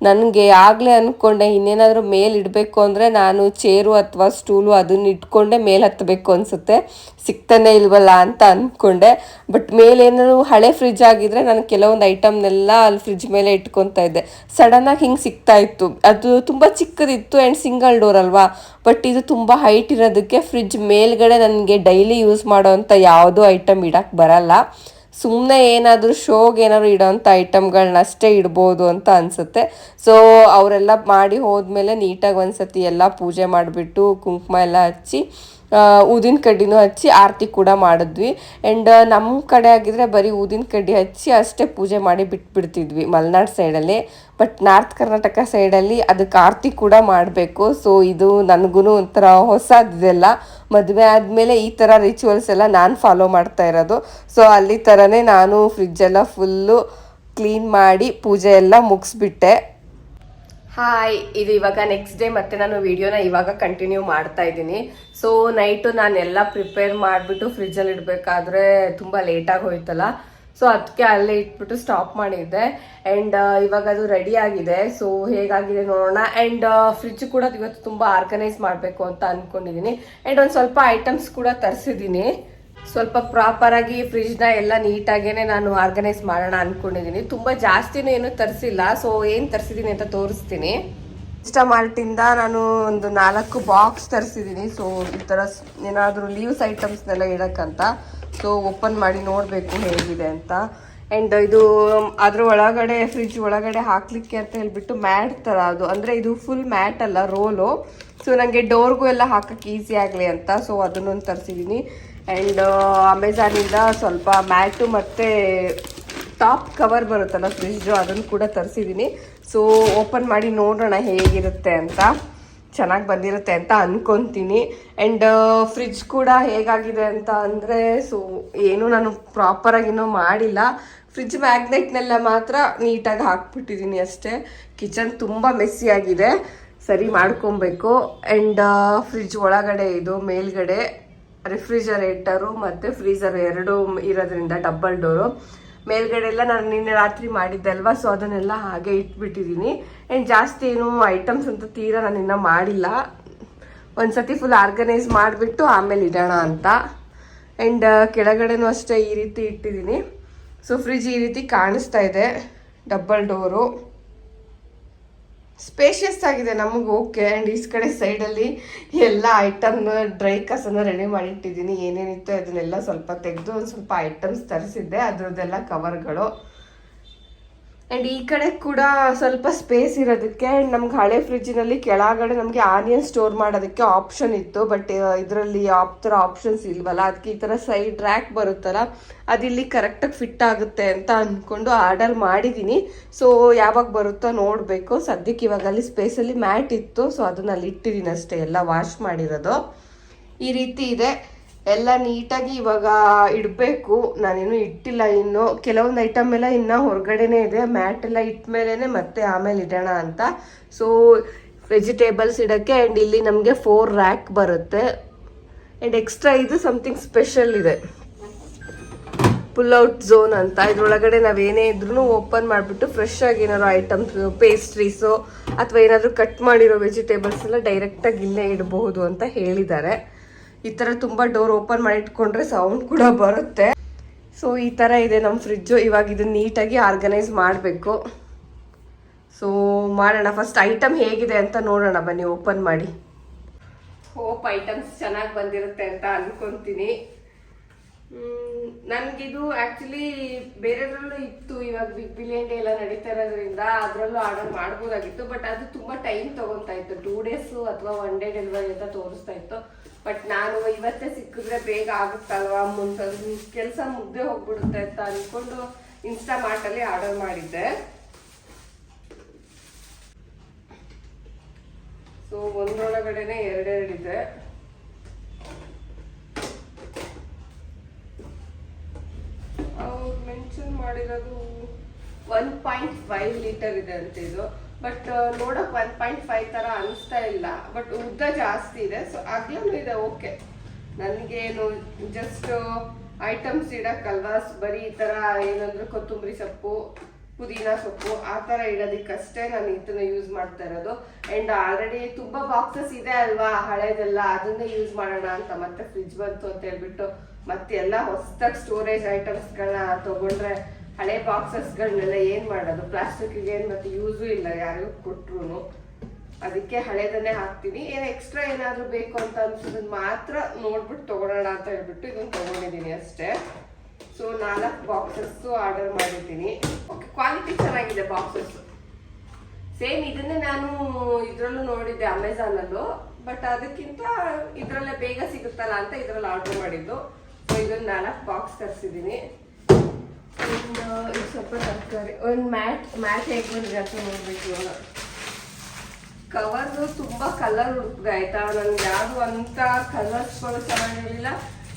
ನನಗೆ ಆಗಲೇ ಅಂದ್ಕೊಂಡೆ ಇನ್ನೇನಾದರೂ ಮೇಲೆ ಇಡಬೇಕು ಅಂದರೆ ನಾನು ಚೇರು ಅಥವಾ ಸ್ಟೂಲು ಅದನ್ನ ಇಟ್ಕೊಂಡೆ ಮೇಲೆ ಹತ್ತಬೇಕು ಅನಿಸುತ್ತೆ, ಸಿಗ್ತಾನೆ ಇಲ್ವಲ್ಲ ಅಂತ ಅಂದ್ಕೊಂಡೆ. ಬಟ್ ಮೇಲೇನಾದ್ರು ಹಳೆ ಫ್ರಿಜ್ ಆಗಿದ್ರೆ ನಾನು ಕೆಲವೊಂದು ಐಟಮ್ನೆಲ್ಲ ಅಲ್ಲಿ ಫ್ರಿಜ್ ಮೇಲೆ ಇಟ್ಕೊತಾ ಇದ್ದೆ. ಸಡನ್ನಾಗಿ ಹಿಂಗೆ ಸಿಗ್ತಾ ಇತ್ತು. ಅದು ತುಂಬ ಚಿಕ್ಕದಿತ್ತು ಆ್ಯಂಡ್ ಸಿಂಗಲ್ ಡೋರ್ ಅಲ್ವಾ. ಬಟ್ ಇದು ತುಂಬ ಹೈಟ್ ಇರೋದಕ್ಕೆ ಫ್ರಿಜ್ ಮೇಲ್ಗಡೆ ನನಗೆ ಡೈಲಿ ಯೂಸ್ ಮಾಡೋ ಅಂಥ ಯಾವುದೋ ಐಟಮ್ ಇಡಕ್ಕೆ ಬರಲ್ಲ. ಸುಮ್ಮನೆ ಏನಾದರೂ ಶೋಗೆ ಏನಾದ್ರು ಇಡೋವಂಥ ಐಟಮ್ಗಳನ್ನ ಅಷ್ಟೇ ಇಡ್ಬೋದು ಅಂತ ಅನಿಸುತ್ತೆ. ಸೊ ಅವರೆಲ್ಲ ಮಾಡಿ ಹೋದ್ಮೇಲೆ ನೀಟಾಗಿ ಒಂದು ಸತಿ ಎಲ್ಲ ಪೂಜೆ ಮಾಡಿಬಿಟ್ಟು ಕುಂಕುಮ ಎಲ್ಲ ಹಚ್ಚಿ ಊದಿನ ಕಡ್ಡಿನೂ ಹಚ್ಚಿ ಆರತಿ ಕೂಡ ಮಾಡಿದ್ವಿ. ಆ್ಯಂಡ್ ನಮ್ಮ ಕಡೆ ಆಗಿದ್ರೆ ಬರೀ ಊದಿನ ಕಡ್ಡಿ ಹಚ್ಚಿ ಅಷ್ಟೇ ಪೂಜೆ ಮಾಡಿ ಬಿಟ್ಬಿಡ್ತಿದ್ವಿ ಮಲೆನಾಡು ಸೈಡಲ್ಲಿ. ಬಟ್ ನಾರ್ತ್ ಕರ್ನಾಟಕ ಸೈಡಲ್ಲಿ ಅದಕ್ಕೆ ಆರತಿ ಕೂಡ ಮಾಡಬೇಕು. ಸೊ ಇದು ನನಗೂ ಒಂಥರ ಹೊಸದಿದೆಲ್ಲ. ಮದುವೆ ಆದಮೇಲೆ ಈ ಥರ ರಿಚುವಲ್ಸ್ ಎಲ್ಲ ನಾನು ಫಾಲೋ ಮಾಡ್ತಾ ಇರೋದು. ಸೊ ಅಲ್ಲಿ ಥರನೇ ನಾನು ಫ್ರಿಜ್ಜೆಲ್ಲ ಫುಲ್ಲು ಕ್ಲೀನ್ ಮಾಡಿ ಪೂಜೆ ಎಲ್ಲ ಮುಗಿಸ್ಬಿಟ್ಟೆ. ಹಾಯ್, ಇದು ಇವಾಗ ನೆಕ್ಸ್ಟ್ ಡೇ ಮತ್ತೆ ನಾನು ವಿಡಿಯೋನ ಇವಾಗ ಕಂಟಿನ್ಯೂ ಮಾಡ್ತಾ ಇದ್ದೀನಿ. ಸೊ ನೈಟು ನಾನೆಲ್ಲ ಪ್ರಿಪೇರ್ ಮಾಡಿಬಿಟ್ಟು ಫ್ರಿಜ್ಜಲ್ಲಿ ಇಡಬೇಕಾದ್ರೆ ತುಂಬ ಲೇಟಾಗಿ ಹೋಯ್ತಲ್ಲ. ಸೊ ಅದಕ್ಕೆ ಅಲ್ಲೇ ಇಟ್ಬಿಟ್ಟು ಸ್ಟಾಪ್ ಮಾಡಿದ್ದೆ. ಆ್ಯಂಡ್ ಇವಾಗ ಅದು ರೆಡಿ ಆಗಿದೆ. ಸೊ ಹೇಗಾಗಿದೆ ನೋಡೋಣ. ಆ್ಯಂಡ್ ಫ್ರಿಜ್ ಕೂಡ ಇವತ್ತು ತುಂಬ ಆರ್ಗನೈಸ್ ಮಾಡಬೇಕು ಅಂತ ಅಂದ್ಕೊಂಡಿದ್ದೀನಿ. ಆ್ಯಂಡ್ ಒಂದು ಸ್ವಲ್ಪ ಐಟಮ್ಸ್ ಕೂಡ ತರಿಸಿದ್ದೀನಿ. ಸ್ವಲ್ಪ ಪ್ರಾಪರಾಗಿ ಫ್ರಿಜ್ನ ಎಲ್ಲ ನೀಟಾಗೇ ನಾನು ಆರ್ಗನೈಸ್ ಮಾಡೋಣ ಅಂದ್ಕೊಂಡಿದ್ದೀನಿ. ತುಂಬ ಜಾಸ್ತಿನೂ ಏನೂ ತರಿಸಿಲ್ಲ. ಸೊ ಏನು ತರಿಸಿದ್ದೀನಿ ಅಂತ ತೋರಿಸ್ತೀನಿ. ಇನ್ಸ್ಟಾಮಾರ್ಟಿಂದ ನಾನು ಒಂದು 4 ಬಾಕ್ಸ್ ತರಿಸಿದ್ದೀನಿ. ಸೊ ಈ ಥರ ಏನಾದರೂ ಲೀವ್ಸ್ ಐಟಮ್ಸ್ನೆಲ್ಲ ಇಡೋಕ್ಕಂತ. ಸೊ ಓಪನ್ ಮಾಡಿ ನೋಡಬೇಕು ಹೇಗಿದೆ ಅಂತ. ಆ್ಯಂಡ್ ಇದು ಅದ್ರ ಒಳಗಡೆ ಫ್ರಿಜ್ ಒಳಗಡೆ ಹಾಕಲಿಕ್ಕೆ ಅಂತ ಹೇಳಿಬಿಟ್ಟು ಮ್ಯಾಟ್ ಥರ ಅದು, ಅಂದರೆ ಇದು ಫುಲ್ ಮ್ಯಾಟ್ ಅಲ್ಲ, ರೋಲು. ಸೊ ನನಗೆ ಡೋರ್ಗೂ ಎಲ್ಲ ಹಾಕೋಕ್ಕೆ ಈಸಿ ಆಗಲಿ ಅಂತ ಸೊ ಅದನ್ನೊಂದು ತರಿಸಿದ್ದೀನಿ. ಆ್ಯಂಡ್ ಅಮೆಝಾನಿಂದ ಸ್ವಲ್ಪ ಮ್ಯಾಟು ಮತ್ತು ಟಾಪ್ ಕವರ್ ಬರುತ್ತಲ್ಲ ಫ್ರಿಜ್ಜು, ಅದನ್ನು ಕೂಡ ತರಿಸಿದ್ದೀನಿ. ಸೊ ಓಪನ್ ಮಾಡಿ ನೋಡೋಣ ಹೇಗಿರುತ್ತೆ ಅಂತ. ಚೆನ್ನಾಗಿ ಬಂದಿರುತ್ತೆ ಅಂತ ಅಂದ್ಕೊತೀನಿ. ಆ್ಯಂಡ್ ಫ್ರಿಜ್ ಕೂಡ ಹೇಗಾಗಿದೆ ಅಂತ ಅಂದರೆ, ಸೊ ಏನು ನಾನು ಪ್ರಾಪರಾಗಿ ಇನ್ನೂ ಮಾಡಿಲ್ಲ. ಫ್ರಿಜ್ ಮ್ಯಾಗ್ನೆಟ್ನೆಲ್ಲ ಮಾತ್ರ ನೀಟಾಗಿ ಹಾಕ್ಬಿಟ್ಟಿದ್ದೀನಿ ಅಷ್ಟೇ. ಕಿಚನ್ ತುಂಬ ಮೆಸ್ಸಿ ಆಗಿದೆ, ಸರಿ ಮಾಡ್ಕೊಬೇಕು. ಆ್ಯಂಡ್ ಫ್ರಿಜ್ ಒಳಗಡೆ ಇದು ಮೇಲ್ಗಡೆ ರೆಫ್ರಿಜರೇಟರು ಮತ್ತು ಫ್ರೀಝರ್ 2 ಇರೋದ್ರಿಂದ ಡಬಲ್ ಡೋರು. ಮೇಲ್ಗಡೆ ಎಲ್ಲ ನಾನು ನಿನ್ನೆ ರಾತ್ರಿ ಮಾಡಿದ್ದೆ ಅಲ್ವಾ, ಸೊ ಅದನ್ನೆಲ್ಲ ಹಾಗೆ ಇಟ್ಬಿಟ್ಟಿದ್ದೀನಿ. ಆ್ಯಂಡ್ ಜಾಸ್ತಿ ಏನು ಐಟಮ್ಸ್ ಅಂತ ತೀರಾ ನಾನು ಇನ್ನೂ ಮಾಡಿಲ್ಲ. ಒಂದು ಸತಿ ಫುಲ್ ಆರ್ಗನೈಸ್ ಮಾಡಿಬಿಟ್ಟು ಆಮೇಲೆ ಇಡೋಣ ಅಂತ. ಆ್ಯಂಡ್ ಕೆಳಗಡೆನೂ ಅಷ್ಟೇ ಈ ರೀತಿ ಇಟ್ಟಿದ್ದೀನಿ. ಸೊ ಫ್ರಿಜ್ ಈ ರೀತಿ ಕಾಣಿಸ್ತಾ ಇದೆ, ಡಬಲ್ ಡೋರು, ಸ್ಪೇಷಿಯಸ್ ಆಗಿದೆ ನಮಗೆ. ಓಕೆ. ಆ್ಯಂಡ್ ಈ ಕಡೆ ಸೈಡಲ್ಲಿ ಎಲ್ಲ ಐಟಮ್ನ ಡ್ರೈ ಕಸನ ರೆಡಿ ಮಾಡಿಟ್ಟಿದ್ದೀನಿ. ಏನೇನಿತ್ತು ಅದನ್ನೆಲ್ಲ ಸ್ವಲ್ಪ ತೆಗೆದು ಒಂದು ಸ್ವಲ್ಪ ಐಟಮ್ಸ್ ತರಿಸಿದ್ದೆ, ಅದರದ್ದೆಲ್ಲ ಕವರ್ಗಳು. ಆ್ಯಂಡ್ ಈ ಕಡೆ ಕೂಡ ಸ್ವಲ್ಪ ಸ್ಪೇಸ್ ಇರೋದಕ್ಕೆ. ಆ್ಯಂಡ್ ನಮ್ಗೆ ಹಳೆ ಫ್ರಿಜ್ಜಿನಲ್ಲಿ ಕೆಳಗಡೆ ನಮಗೆ ಆನಿಯನ್ ಸ್ಟೋರ್ ಮಾಡೋದಕ್ಕೆ ಆಪ್ಷನ್ ಇತ್ತು. ಬಟ್ ಇದರಲ್ಲಿ ಯಾವ ಥರ ಆಪ್ಷನ್ಸ್ ಇಲ್ವಲ್ಲ, ಅದಕ್ಕೆ ಈ ಥರ ಸೈಡ್ ರ್ಯಾಕ್ ಬರುತ್ತಲ್ಲ, ಅದಿಲ್ಲಿ ಕರೆಕ್ಟಾಗಿ ಫಿಟ್ ಆಗುತ್ತೆ ಅಂತ ಅಂದ್ಕೊಂಡು ಆರ್ಡರ್ ಮಾಡಿದ್ದೀನಿ. ಸೊ ಯಾವಾಗ ಬರುತ್ತೋ ನೋಡಬೇಕು. ಸದ್ಯಕ್ಕೆ ಇವಾಗ ಅಲ್ಲಿ ಸ್ಪೇಸಲ್ಲಿ ಮ್ಯಾಟ್ ಇತ್ತು, ಸೊ ಅದನ್ನ ಅಲ್ಲಿ ಇಟ್ಟಿದ್ದೀನಿ ಅಷ್ಟೇ, ಎಲ್ಲ ವಾಶ್ ಮಾಡಿರೋದು. ಈ ರೀತಿ ಇದೆ ಎಲ್ಲ ನೀಟಾಗಿ ಇವಾಗ ಇಡಬೇಕು. ನಾನೇನು ಇಟ್ಟಿಲ್ಲ ಇನ್ನು. ಕೆಲವೊಂದು ಐಟಮ್ ಎಲ್ಲ ಇನ್ನು ಹೊರಗಡೆನೇ ಇದೆ. ಮ್ಯಾಟ್ ಎಲ್ಲ ಇಟ್ಟ ಮೇಲೇ ಮತ್ತೆ ಆಮೇಲೆ ಇಡೋಣ ಅಂತ. So vegetables ಇಡೋಕ್ಕೆ. ಆ್ಯಂಡ್ ಇಲ್ಲಿ ನಮಗೆ 4 ರ್ಯಾಕ್ ಬರುತ್ತೆ. ಆ್ಯಂಡ್ ಎಕ್ಸ್ಟ್ರಾ ಇದು ಸಮಥಿಂಗ್ ಸ್ಪೆಷಲ್ ಇದೆ. ಪುಲ್ ಔಟ್ ಝೋನ್ ಅಂತ. ಇದ್ರೊಳಗಡೆ ನಾವೇನೇ ಇದ್ರೂ ಓಪನ್ ಮಾಡಿಬಿಟ್ಟು ಫ್ರೆಶ್ ಆಗಿ ಏನಾದ್ರು ಐಟಮ್ಸ್, ಪೇಸ್ಟ್ರೀಸು ಅಥವಾ ಏನಾದರೂ ಕಟ್ ಮಾಡಿರೋ ವೆಜಿಟೇಬಲ್ಸ್ ಎಲ್ಲ ಡೈರೆಕ್ಟಾಗಿ ಇಲ್ಲೇ ಇಡಬಹುದು ಅಂತ ಹೇಳಿದ್ದಾರೆ. ಈ ಥರ ತುಂಬ ಡೋರ್ ಓಪನ್ ಮಾಡಿ ಇಟ್ಕೊಂಡ್ರೆ ಸೌಂಡ್ ಕೂಡ ಬರುತ್ತೆ. ಸೊ ಈ ಥರ ಇದೆ ನಮ್ಮ ಫ್ರಿಜ್ಜು. ಇವಾಗ ಇದನ್ನ ನೀಟಾಗಿ ಆರ್ಗನೈಸ್ ಮಾಡಬೇಕು. ಸೊ ಮಾಡೋಣ. ಫಸ್ಟ್ ಐಟಮ್ ಹೇಗಿದೆ ಅಂತ ನೋಡೋಣ ಬನ್ನಿ, ಓಪನ್ ಮಾಡಿ. ಹೋಪ್ ಐಟಮ್ಸ್ ಚೆನ್ನಾಗಿ ಬಂದಿರುತ್ತೆ ಅಂತ ಅನ್ಕೊಂತೀನಿ. ನನಗಿದು ಆ್ಯಕ್ಚುಲಿ ಬೇರೆದ್ರಲ್ಲೂ ಇತ್ತು, ಇವಾಗ ಬಿಗ್ ಬಿಲಿಯನ್ ಡೇ ಎಲ್ಲ ನಡೀತಾ ಇರೋದ್ರಿಂದ ಅದರಲ್ಲೂ ಆರ್ಡರ್ ಮಾಡ್ಬೋದಾಗಿತ್ತು. ಬಟ್ ಅದು ತುಂಬ ಟೈಮ್ ತೊಗೊತಾ ಇತ್ತು, 2 days ಅಥವಾ 1 day ಡೆಲಿವರಿ ಅಂತ ತೋರಿಸ್ತಾ ಇತ್ತು. ಬಟ್ ನಾನು ಇವತ್ತೇ ಸಿಕ್ಕಿದ್ರೆ ಬೇಗ ಆಗುತ್ತಲ್ವಾ, ಕೆಲಸ ಮುಗ್ದೆ ಹೋಗ್ಬಿಡುತ್ತೆ ಅಂತ ಅಂದ್ಕೊಂಡು ಇನ್ಸ್ಟಾಮಾರ್ಟಲ್ಲಿ ಆರ್ಡರ್ ಮಾಡಿದ್ದೆ. ಸೊ ಒಂದರೊಳಗಡೆನೆ 2 ಇದೆ. ಅವ್ರು ಮೆನ್ಷನ್ ಮಾಡಿರೋದು 1.5 ಲೀಟರ್ ಇದೆ ಅಂತ ಇದು. ಬಟ್ ನೋಡಕ್ 1.5 ತರ ಅನಿಸ್ತಾ ಇಲ್ಲ. ಬಟ್ ಉದ್ದ ಜಾಸ್ತಿ ಇದೆ. ಸೊ ಅಗ್ಲೂ ಇದೆ. ಓಕೆ, ನನಗೇನು ಜಸ್ಟ್ ಐಟಮ್ಸ್ ಇಡಕ್ಕಲ್ವಾ, ಬರೀ ಈ ತರ ಏನಂದ್ರೆ ಕೊತ್ತಂಬರಿ ಸೊಪ್ಪು, ಪುದೀನ ಸೊಪ್ಪು ಆ ಥರ ಇಡೋದಕ್ಕಷ್ಟೇ ನಾನು ಇದನ್ನ ಯೂಸ್ ಮಾಡ್ತಾ ಇರೋದು. ಆ್ಯಂಡ್ ಆಲ್ರೆಡಿ ತುಂಬ ಬಾಕ್ಸಸ್ ಇದೆ ಅಲ್ವಾ ಹಳೇದೆಲ್ಲ, ಅದನ್ನೇ ಯೂಸ್ ಮಾಡೋಣ ಅಂತ. ಮತ್ತೆ ಫ್ರಿಜ್ ಬಂತು ಅಂತ ಹೇಳ್ಬಿಟ್ಟು ಮತ್ತೆ ಎಲ್ಲ ಹೊಸದಾಗಿ ಸ್ಟೋರೇಜ್ ಐಟಮ್ಸ್ಗಳನ್ನ ತೊಗೊಂಡ್ರೆ ಹಳೆ ಬಾಕ್ಸಸ್ಗಳನ್ನೆಲ್ಲ ಏನು ಮಾಡೋದು, ಪ್ಲಾಸ್ಟಿಕ್ಗೆ ಏನು ಮತ್ತೆ ಯೂಸು ಇಲ್ಲ ಯಾರಿಗೂ ಕೊಟ್ರು. ಅದಕ್ಕೆ ಹಳೇದನ್ನೇ ಹಾಕ್ತೀನಿ. ಏನು ಎಕ್ಸ್ಟ್ರಾ ಏನಾದರೂ ಬೇಕು ಅಂತ ಅನ್ಸೋದನ್ನ ಮಾತ್ರ ನೋಡ್ಬಿಟ್ಟು ತೊಗೊಳೋಣ ಅಂತ ಹೇಳ್ಬಿಟ್ಟು ಇದನ್ನು ತೊಗೊಂಡಿದ್ದೀನಿ ಅಷ್ಟೇ. ಸೊ 4 ಬಾಕ್ಸಸ್ ಆರ್ಡರ್ ಮಾಡಿದ್ದೀನಿ. ಓಕೆ, ಕ್ವಾಲಿಟಿ ಚೆನ್ನಾಗಿದೆ ಬಾಕ್ಸಸ್. ಸೇಮ್ ಇದನ್ನೇ ನಾನು ಇದರಲ್ಲೂ ನೋಡಿದ್ದೆ ಅಮೆಝಾನಲ್ಲೂ. ಬಟ್ ಅದಕ್ಕಿಂತ ಇದರಲ್ಲೇ ಬೇಗ ಸಿಗುತ್ತಲ್ಲ ಅಂತ ಇದರಲ್ಲಿ ಆರ್ಡರ್ ಮಾಡಿದ್ದು. ಸೊ ಇದನ್ನು 4 ಬಾಕ್ಸ್ ತರಿಸಿದ್ದೀನಿ. ಇದು ಸ್ವಲ್ಪ ತರಕಾರಿ, ಒಂದು ಮ್ಯಾಟ್ ಹೇಗೆ ಬಂದಿದೆ ಅಂತ ನೋಡ್ಬೇಕು. ಕವರ್ದು ತುಂಬ ಕಲರ್ ಹುಡುಕ್ದೆ ಆಯ್ತಾ, ನನಗೆ ಯಾವುದು ಅಂತ ಕಲರ್ಸ್ಗಳು ಚೆನ್ನಾಗಿರಲಿಲ್ಲ.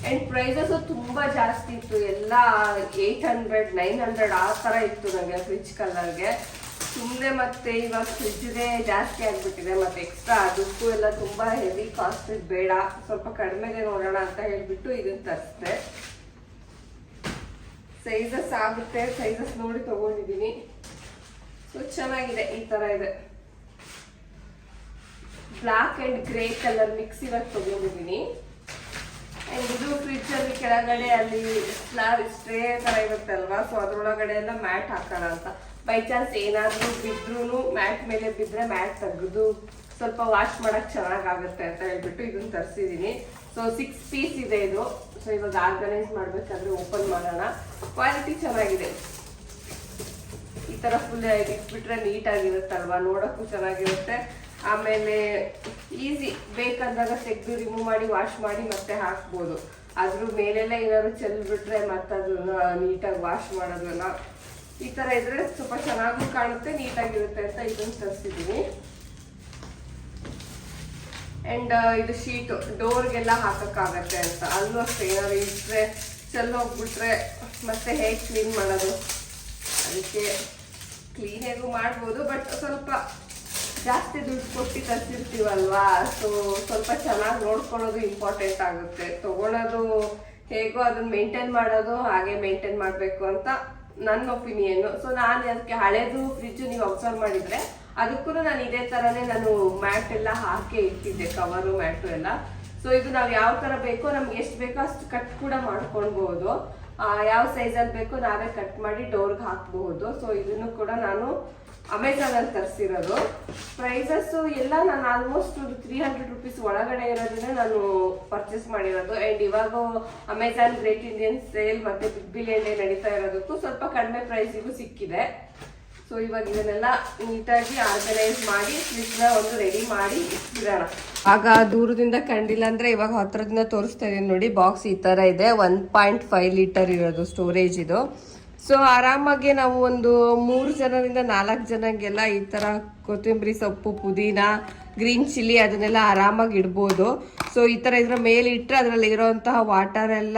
ಆ್ಯಂಡ್ ಪ್ರೈಸಸ್ಸು ತುಂಬ ಜಾಸ್ತಿ ಇತ್ತು. ಎಲ್ಲ 800, 900 ಆ ಥರ ಇತ್ತು ನನಗೆ ಫ್ರಿಜ್ ಕಲರ್ಗೆ. ಸುಮ್ಮನೆ ಮತ್ತೆ ಇವಾಗ ಫ್ರಿಜ್ದೇ ಜಾಸ್ತಿ ಆಗಿಬಿಟ್ಟಿದೆ. ಮತ್ತು ಎಕ್ಸ್ಟ್ರಾ ಅದಕ್ಕೂ ಎಲ್ಲ ತುಂಬ ಹೆವಿ ಕಾಸ್ಟ್ ಬೇಡ, ಸ್ವಲ್ಪ ಕಡಿಮೆಗೆ ನೋಡೋಣ ಅಂತ ಹೇಳಿಬಿಟ್ಟು ಇದನ್ನು ತರಿಸಿದೆ. ಸೈಜಸ್ ಆಗುತ್ತೆ, ಸೈಜಸ್ ನೋಡಿ ತೊಗೊಂಡಿದ್ದೀನಿ. ಸೊ ಚೆನ್ನಾಗಿದೆ, ಈ ಥರ ಇದೆ. Black and grey colour mix ಇವಾಗ ತೊಗೊಂಡಿದ್ದೀನಿ. ಆ್ಯಂಡ್ ಇದು ಫ್ರಿಜ್ಜಲ್ಲಿ ಕೆಳಗಡೆ ಅಲ್ಲಿ ಸ್ಟ್ರೇ ಥರ ಇರುತ್ತೆ ಅಲ್ವಾ, ಸೊ ಅದರೊಳಗಡೆ ಎಲ್ಲ ಮ್ಯಾಟ್ ಹಾಕೋಣ ಅಂತ. ಬೈ ಚಾನ್ಸ್ ಏನಾದರೂ ಬಿದ್ರೂ ಮ್ಯಾಟ್ ಮೇಲೆ ಬಿದ್ದರೆ ಮ್ಯಾಟ್ ತೆಗೆದು ಸ್ವಲ್ಪ ವಾಶ್ ಮಾಡೋಕ್ಕೆ ಚೆನ್ನಾಗಾಗುತ್ತೆ ಅಂತ ಹೇಳ್ಬಿಟ್ಟು ಇದನ್ನು ತರಿಸಿದ್ದೀನಿ. ಸೊ 6 ಪೀಸ್ ಇದೆ ಇದು. ಸೊ ಇವಾಗ ಆರ್ಗನೈಸ್ ಮಾಡಬೇಕಾದ್ರೆ ಓಪನ್ ಮಾಡೋಣ. ಕ್ವಾಲಿಟಿ ಚೆನ್ನಾಗಿದೆ. ಈ ಥರ ಫುಲ್ ಇಟ್ಬಿಟ್ರೆ ನೀಟಾಗಿರುತ್ತಲ್ವ, ನೋಡೋಕ್ಕೂ ಚೆನ್ನಾಗಿರುತ್ತೆ. ಆಮೇಲೆ ಈಸಿ, ಬೇಕಂದಾಗ ತೆಗೆದು ರಿಮೂವ್ ಮಾಡಿ ವಾಶ್ ಮಾಡಿ ಮತ್ತೆ ಹಾಕ್ಬೋದು. ಅದ್ರ ಮೇಲೆಲ್ಲ ಏನಾದ್ರು ಚೆಲ್ಬಿಟ್ರೆ ಮತ್ತೆ ಅದನ್ನ ನೀಟಾಗಿ ವಾಶ್ ಮಾಡೋದಲ್ಲ. ಈ ಥರ ಇದ್ರೆ ಸ್ವಲ್ಪ ಚೆನ್ನಾಗೂ ಕಾಣುತ್ತೆ, ನೀಟಾಗಿರುತ್ತೆ ಅಂತ ಇದನ್ನು ತರಿಸಿದ್ದೀನಿ. ಆ್ಯಂಡ್ ಇದು ಶೀಟು ಡೋರ್ಗೆಲ್ಲ ಹಾಕೋಕ್ಕಾಗತ್ತೆ ಅಂತ. ಅಲ್ಲೂ ಅಷ್ಟೇ, ಏನಾದ್ರು ಇಟ್ಟರೆ ಚೆಲ್ಲೋಗ್ಬಿಟ್ರೆ ಮತ್ತೆ ಹೇಗೆ ಕ್ಲೀನ್ ಮಾಡೋದು, ಅದಕ್ಕೆ ಕ್ಲೀನಾಗೂ ಮಾಡ್ಬೋದು. ಬಟ್ ಸ್ವಲ್ಪ ಜಾಸ್ತಿ ದುಡ್ಡು ಕೊಟ್ಟು ತರಿಸಿರ್ತೀವಲ್ವಾ, ಸೊ ಸ್ವಲ್ಪ ಚೆನ್ನಾಗಿ ನೋಡ್ಕೊಳ್ಳೋದು ಇಂಪಾರ್ಟೆಂಟ್ ಆಗುತ್ತೆ. ತೊಗೊಳೋದು ಹೇಗೋ ಅದನ್ನ ಮೇಂಟೈನ್ ಮಾಡೋದು ಹಾಗೆ ಮೇಂಟೈನ್ ಮಾಡಬೇಕು ಅಂತ ನನ್ನ ಒಪಿನಿಯನ್ನು. ಸೊ ನಾನು ಅದಕ್ಕೆ ಹಳೇದು ಫ್ರಿಜ್ಜು ನೀವು ಅಬ್ಸರ್ವ್ ಮಾಡಿದರೆ ಅದಕ್ಕೂ ನಾನು ಇದೇ ಥರನೇ ನಾನು ಮ್ಯಾಟ್ ಎಲ್ಲ ಹಾಕಿ ಇಟ್ಟಿದ್ದೆ, ಕವರು ಮ್ಯಾಟು ಎಲ್ಲ. ಸೊ ಇದು ನಾವು ಯಾವ ಥರ ಬೇಕೋ, ನಮ್ಗೆ ಎಷ್ಟು ಬೇಕೋ ಅಷ್ಟು ಕಟ್ ಕೂಡ ಮಾಡ್ಕೊಳ್ಬೋದು. ಯಾವ ಸೈಜಲ್ಲಿ ಬೇಕೋ ನಾವೇ ಕಟ್ ಮಾಡಿ ಡೋರ್ಗೆ ಹಾಕಬಹುದು. ಸೊ ಇದನ್ನು ಕೂಡ ನಾನು ಅಮೆಝಾನಲ್ಲಿ ತರಿಸಿರೋದು. ಪ್ರೈಸಸ್ಸು ಎಲ್ಲ ನಾನು ಆಲ್ಮೋಸ್ಟ್ 300 ರೂಪೀಸ್ ಒಳಗಡೆ ಇರೋದನ್ನೇ ನಾನು ಪರ್ಚೇಸ್ ಮಾಡಿರೋದು. ಆ್ಯಂಡ್ ಇವಾಗ ಅಮೆಝಾನ್ ಗ್ರೇಟ್ ಇಂಡಿಯನ್ ಸೇಲ್ ಮತ್ತು ಬಿಗ್ ಬಿಲಿಯನ್ ಡೇ ನಡೀತಾ ಇರೋದಕ್ಕೂ ಸ್ವಲ್ಪ ಕಡಿಮೆ ಪ್ರೈಸಿಗೂ ಸಿಕ್ಕಿದೆ. ಸೊ ಇವಾಗ ಇದನ್ನೆಲ್ಲ ನೀಟಾಗಿ ಆರ್ಗನೈಸ್ ಮಾಡಿ ಫ್ರಿಜ್ನ ಒಂದು ರೆಡಿ ಮಾಡಿ ಇಟ್ಬಿಡೋಣ. ಆಗ ದೂರದಿಂದ ಕಂಡಿಲ್ಲ ಅಂದರೆ ಇವಾಗ ಹತ್ರದಿಂದ ತೋರಿಸ್ತಾ ಇದ್ದೀನಿ ನೋಡಿ. ಬಾಕ್ಸ್ ಈ ಥರ ಇದೆ, 1.5 ಲೀಟರ್ ಇರೋದು ಸ್ಟೋರೇಜ್ ಇದು. ಸೊ ಆರಾಮಾಗಿ ನಾವು ಒಂದು 3 ಜನರಿಂದ 4 ಜನಕ್ಕೆಲ್ಲ ಈ ಥರ ಕೊತ್ತಂಬರಿ ಸೊಪ್ಪು, ಪುದೀನ, ಗ್ರೀನ್ ಚಿಲ್ಲಿ ಅದನ್ನೆಲ್ಲ ಆರಾಮಾಗಿ ಇಡ್ಬೋದು. ಸೊ ಈ ಥರ ಇದರ ಮೇಲೆ ಇಟ್ಟರೆ ಅದರಲ್ಲಿ ಇರೋಂತಹ ವಾಟರ್ ಎಲ್ಲ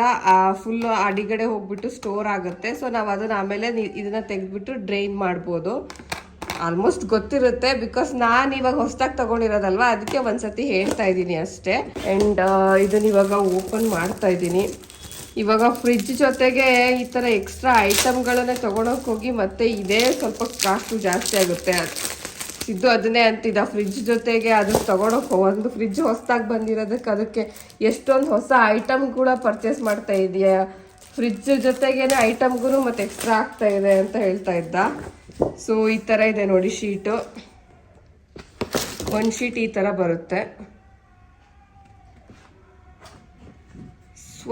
ಫುಲ್ಲು ಅಡಿಗಡೆ ಹೋಗ್ಬಿಟ್ಟು ಸ್ಟೋರ್ ಆಗುತ್ತೆ. ಸೊ ನಾವು ಅದನ್ನು ಆಮೇಲೆ ಇದನ್ನು ತೆಗೆದ್ಬಿಟ್ಟು ಡ್ರೈನ್ ಮಾಡ್ಬೋದು. ಆಲ್ಮೋಸ್ಟ್ ಗೊತ್ತಿರುತ್ತೆ, ಬಿಕಾಸ್ ನಾನು ಇವಾಗ ಹೊಸದಾಗಿ ತೊಗೊಂಡಿರೋದಲ್ವ, ಅದಕ್ಕೆ ಒಂದ್ಸತಿ ಹೇಳ್ತಾ ಇದ್ದೀನಿ ಅಷ್ಟೇ. ಆ್ಯಂಡ್ ಇದನ್ನು ಇವಾಗ ಓಪನ್ ಮಾಡ್ತಾ ಇದ್ದೀನಿ. ಇವಾಗ ಫ್ರಿಜ್ ಜೊತೆಗೆ ಈ ಥರ ಎಕ್ಸ್ಟ್ರಾ ಐಟಮ್ಗಳನ್ನೇ ತೊಗೊಳಕ್ಕೆ ಹೋಗಿ ಮತ್ತೆ ಇದೇ ಸ್ವಲ್ಪ ಕಾಸ್ಟು ಜಾಸ್ತಿ ಆಗುತ್ತೆ. ಇದು ಅದನ್ನೇ ಅಂತಿದ್ದ, ಫ್ರಿಜ್ ಜೊತೆಗೆ ಅದು ತೊಗೊಳಕ್ಕೆ ಒಂದು ಫ್ರಿಜ್ ಹೊಸದಾಗಿ ಬಂದಿರೋದಕ್ಕೆ ಅದಕ್ಕೆ ಎಷ್ಟೊಂದು ಹೊಸ ಐಟಮ್ ಕೂಡ ಪರ್ಚೇಸ್ ಮಾಡ್ತಾ ಇದೆಯಾ, ಫ್ರಿಜ್ ಜೊತೆಗೇನೆ ಐಟಮ್ಗೂ ಮತ್ತು ಎಕ್ಸ್ಟ್ರಾ ಆಗ್ತಾ ಇದೆ ಅಂತ ಹೇಳ್ತಾ ಇದ್ದ. ಸೊ ಈ ಥರ ಇದೆ ನೋಡಿ ಶೀಟು, ಒಂದು ಶೀಟ್ ಈ ಥರ ಬರುತ್ತೆ.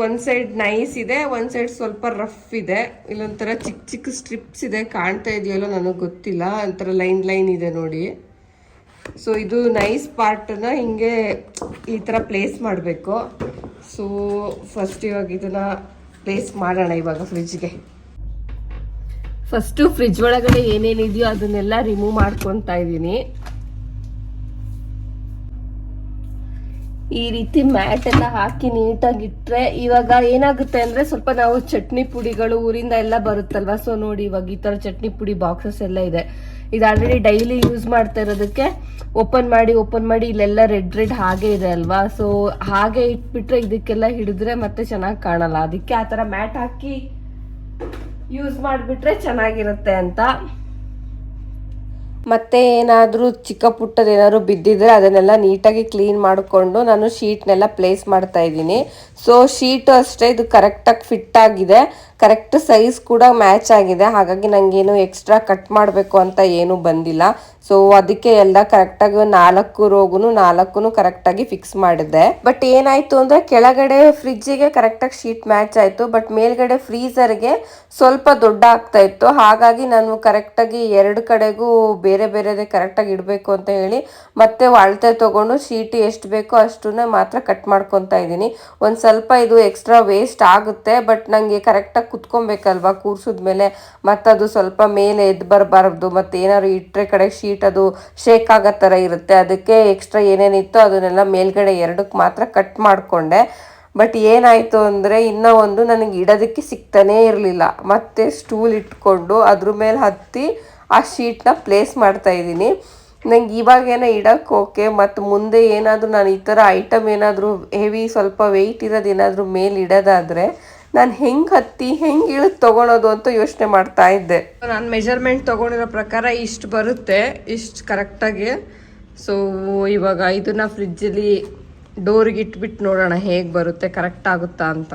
ಒಂದು ಸೈಡ್ ನೈಸ್ ಇದೆ, ಒಂದು ಸೈಡ್ ಸ್ವಲ್ಪ ರಫ್ ಇದೆ. ಇಲ್ಲೊಂಥರ ಚಿಕ್ಕ ಚಿಕ್ಕ ಸ್ಟ್ರಿಪ್ಸ್ ಇದೆ, ಕಾಣ್ತಾ ಇದೆಯಲ್ಲೋ ನನಗೆ ಗೊತ್ತಿಲ್ಲ, ಒಂಥರ ಲೈನ್ ಲೈನ್ ಇದೆ ನೋಡಿ. ಸೊ ಇದು ನೈಸ್ ಪಾರ್ಟನ್ನ ಹಿಂಗೆ ಈ ಥರ ಪ್ಲೇಸ್ ಮಾಡಬೇಕು. ಸೊ ಫಸ್ಟ್ ಇವಾಗ ಇದನ್ನು ಪ್ಲೇಸ್ ಮಾಡೋಣ ಇವಾಗ ಫ್ರಿಜ್ಗೆ. ಫಸ್ಟು ಫ್ರಿಜ್ ಒಳಗಡೆ ಏನೇನಿದೆಯೋ ಅದನ್ನೆಲ್ಲ ರಿಮೂವ್ ಮಾಡ್ಕೊತಾ ಇದ್ದೀನಿ. ಈ ರೀತಿ ಮ್ಯಾಟ್ ಎಲ್ಲ ಹಾಕಿ ನೀಟಾಗಿ ಇಟ್ಟರೆ ಇವಾಗ ಏನಾಗುತ್ತೆ ಅಂದರೆ ಸ್ವಲ್ಪ ನಾವು ಚಟ್ನಿ ಪುಡಿಗಳು ಊರಿಂದ ಎಲ್ಲ ಬರುತ್ತಲ್ವ. ಸೊ ನೋಡಿ ಇವಾಗ ಈ ಥರ ಚಟ್ನಿ ಪುಡಿ ಬಾಕ್ಸಸ್ ಎಲ್ಲ ಇದೆ. ಇದು ಆಲ್ರೆಡಿ ಡೈಲಿ ಯೂಸ್ ಮಾಡ್ತಾ ಇರೋದಕ್ಕೆ ಓಪನ್ ಮಾಡಿ ಇಲ್ಲೆಲ್ಲ ರೆಡ್ ಹಾಗೆ ಇದೆ ಅಲ್ವಾ. ಸೊ ಹಾಗೆ ಇಟ್ಬಿಟ್ರೆ ಇದಕ್ಕೆಲ್ಲ ಹಿಡಿದ್ರೆ ಮತ್ತೆ ಚೆನ್ನಾಗಿ ಕಾಣಲ್ಲ. ಅದಕ್ಕೆ ಆ ಥರ ಮ್ಯಾಟ್ ಹಾಕಿ ಯೂಸ್ ಮಾಡಿಬಿಟ್ರೆ ಚೆನ್ನಾಗಿರುತ್ತೆ ಅಂತ. ಮತ್ತೆ ಏನಾದರೂ ಚಿಕ್ಕ ಪುಟ್ಟದೇನಾದ್ರು ಬಿದ್ದಿದ್ರೆ ಅದನ್ನೆಲ್ಲ ನೀಟಾಗಿ ಕ್ಲೀನ್ ಮಾಡಿಕೊಂಡು ನಾನು ಶೀಟ್ನೆಲ್ಲ ಪ್ಲೇಸ್ ಮಾಡ್ತಾ ಇದ್ದೀನಿ. ಸೊ ಶೀಟು ಅಷ್ಟೇ, ಇದು ಕರೆಕ್ಟಾಗಿ ಫಿಟ್ ಆಗಿದೆ, ಕರೆಕ್ಟ್ ಸೈಜ್ ಕೂಡ ಮ್ಯಾಚ್ ಆಗಿದೆ. ಹಾಗಾಗಿ ನನಗೇನು ಎಕ್ಸ್ಟ್ರಾ ಕಟ್ ಮಾಡಬೇಕು ಅಂತ ಏನೂ ಬಂದಿಲ್ಲ. ಸೊ ಅದಕ್ಕೆ ಎಲ್ಲ ಕರೆಕ್ಟಾಗಿ 4 ರೋಗೂ 4 ಕರೆಕ್ಟಾಗಿ ಫಿಕ್ಸ್ ಮಾಡಿದ್ದೆ. ಬಟ್ ಏನಾಯಿತು ಅಂದರೆ ಕೆಳಗಡೆ ಫ್ರಿಜ್ಜಿಗೆ ಕರೆಕ್ಟಾಗಿ ಶೀಟ್ ಮ್ಯಾಚ್ ಆಯಿತು, ಬಟ್ ಮೇಲ್ಗಡೆ ಫ್ರೀಝರ್ಗೆ ಸ್ವಲ್ಪ ದೊಡ್ಡ ಆಗ್ತಾ ಇತ್ತು. ಹಾಗಾಗಿ ನಾನು ಕರೆಕ್ಟಾಗಿ 2 ಕಡೆಗೂ ಬೇರೆ ಬೇರೆದೇ ಕರೆಕ್ಟಾಗಿ ಇಡಬೇಕು ಅಂತ ಹೇಳಿ ಮತ್ತೆ ಅಳತೆ ತೊಗೊಂಡು ಶೀಟ್ ಎಷ್ಟು ಬೇಕೋ ಅಷ್ಟನ್ನೇ ಮಾತ್ರ ಕಟ್ ಮಾಡ್ಕೊತಾ ಇದ್ದೀನಿ. ಒಂದು ಸ್ವಲ್ಪ ಇದು ಎಕ್ಸ್ಟ್ರಾ ವೇಸ್ಟ್ ಆಗುತ್ತೆ, ಬಟ್ ನನಗೆ ಕರೆಕ್ಟಾಗಿ ಕುತ್ಕೊಬೇಕಲ್ವಾ ಕೂರ್ಸಿದ್ಮೇಲೆ, ಮತ್ತು ಅದು ಸ್ವಲ್ಪ ಮೇಲೆ ಎದ್ದು ಬರಬಾರ್ದು, ಮತ್ತು ಏನಾದ್ರು ಇಟ್ಟರೆ ಕಡೆ ಶೀಟ್ ಅದು ಶೇಕ್ ಆಗೋ ಥರ ಇರುತ್ತೆ. ಅದಕ್ಕೆ ಎಕ್ಸ್ಟ್ರಾ ಏನೇನಿತ್ತು ಅದನ್ನೆಲ್ಲ ಮೇಲ್ಗಡೆ 2ಕ್ಕೆ ಮಾತ್ರ ಕಟ್ ಮಾಡಿಕೊಂಡೆ. ಬಟ್ ಏನಾಯಿತು ಅಂದರೆ ಇನ್ನೂ ಒಂದು ನನಗೆ ಇಡೋದಕ್ಕೆ ಸಿಗ್ತಾನೇ ಇರಲಿಲ್ಲ. ಮತ್ತೆ ಸ್ಟೂಲ್ ಇಟ್ಕೊಂಡು ಅದ್ರ ಮೇಲೆ ಹತ್ತಿ ಆ ಶೀಟ್ನ ಪ್ಲೇಸ್ ಮಾಡ್ತಾ ಇದ್ದೀನಿ. ನಂಗೆ ಇವಾಗೇನೋ ಇಡೋಕ್ಕೆ ಓಕೆ, ಮತ್ತು ಮುಂದೆ ಏನಾದರೂ ನಾನು ಈ ಥರ ಐಟಮ್ ಏನಾದರೂ ಹೆವಿ ಸ್ವಲ್ಪ ವೆಯ್ಟ್ ಇರೋದು ಏನಾದರೂ ಮೇಲೆ ಇಡೋದಾದರೆ ನಾನು ಹೆಂಗೆ ಹತ್ತಿ ಹೆಂಗೆ ಇಳಿದು ತೊಗೊಳೋದು ಅಂತ ಯೋಚನೆ ಮಾಡ್ತಾ ಇದ್ದೆ. ನಾನು ಮೆಜರ್ಮೆಂಟ್ ತೊಗೊಂಡಿರೋ ಪ್ರಕಾರ ಇಷ್ಟು ಬರುತ್ತೆ, ಇಷ್ಟು ಕರೆಕ್ಟಾಗಿ. ಸೊ ಇವಾಗ ಇದನ್ನು ಫ್ರಿಜ್ಜಲ್ಲಿ ಡೋರಿಗೆ ಇಟ್ಬಿಟ್ಟು ನೋಡೋಣ ಹೇಗೆ ಬರುತ್ತೆ, ಕರೆಕ್ಟ್ ಆಗುತ್ತಾ ಅಂತ.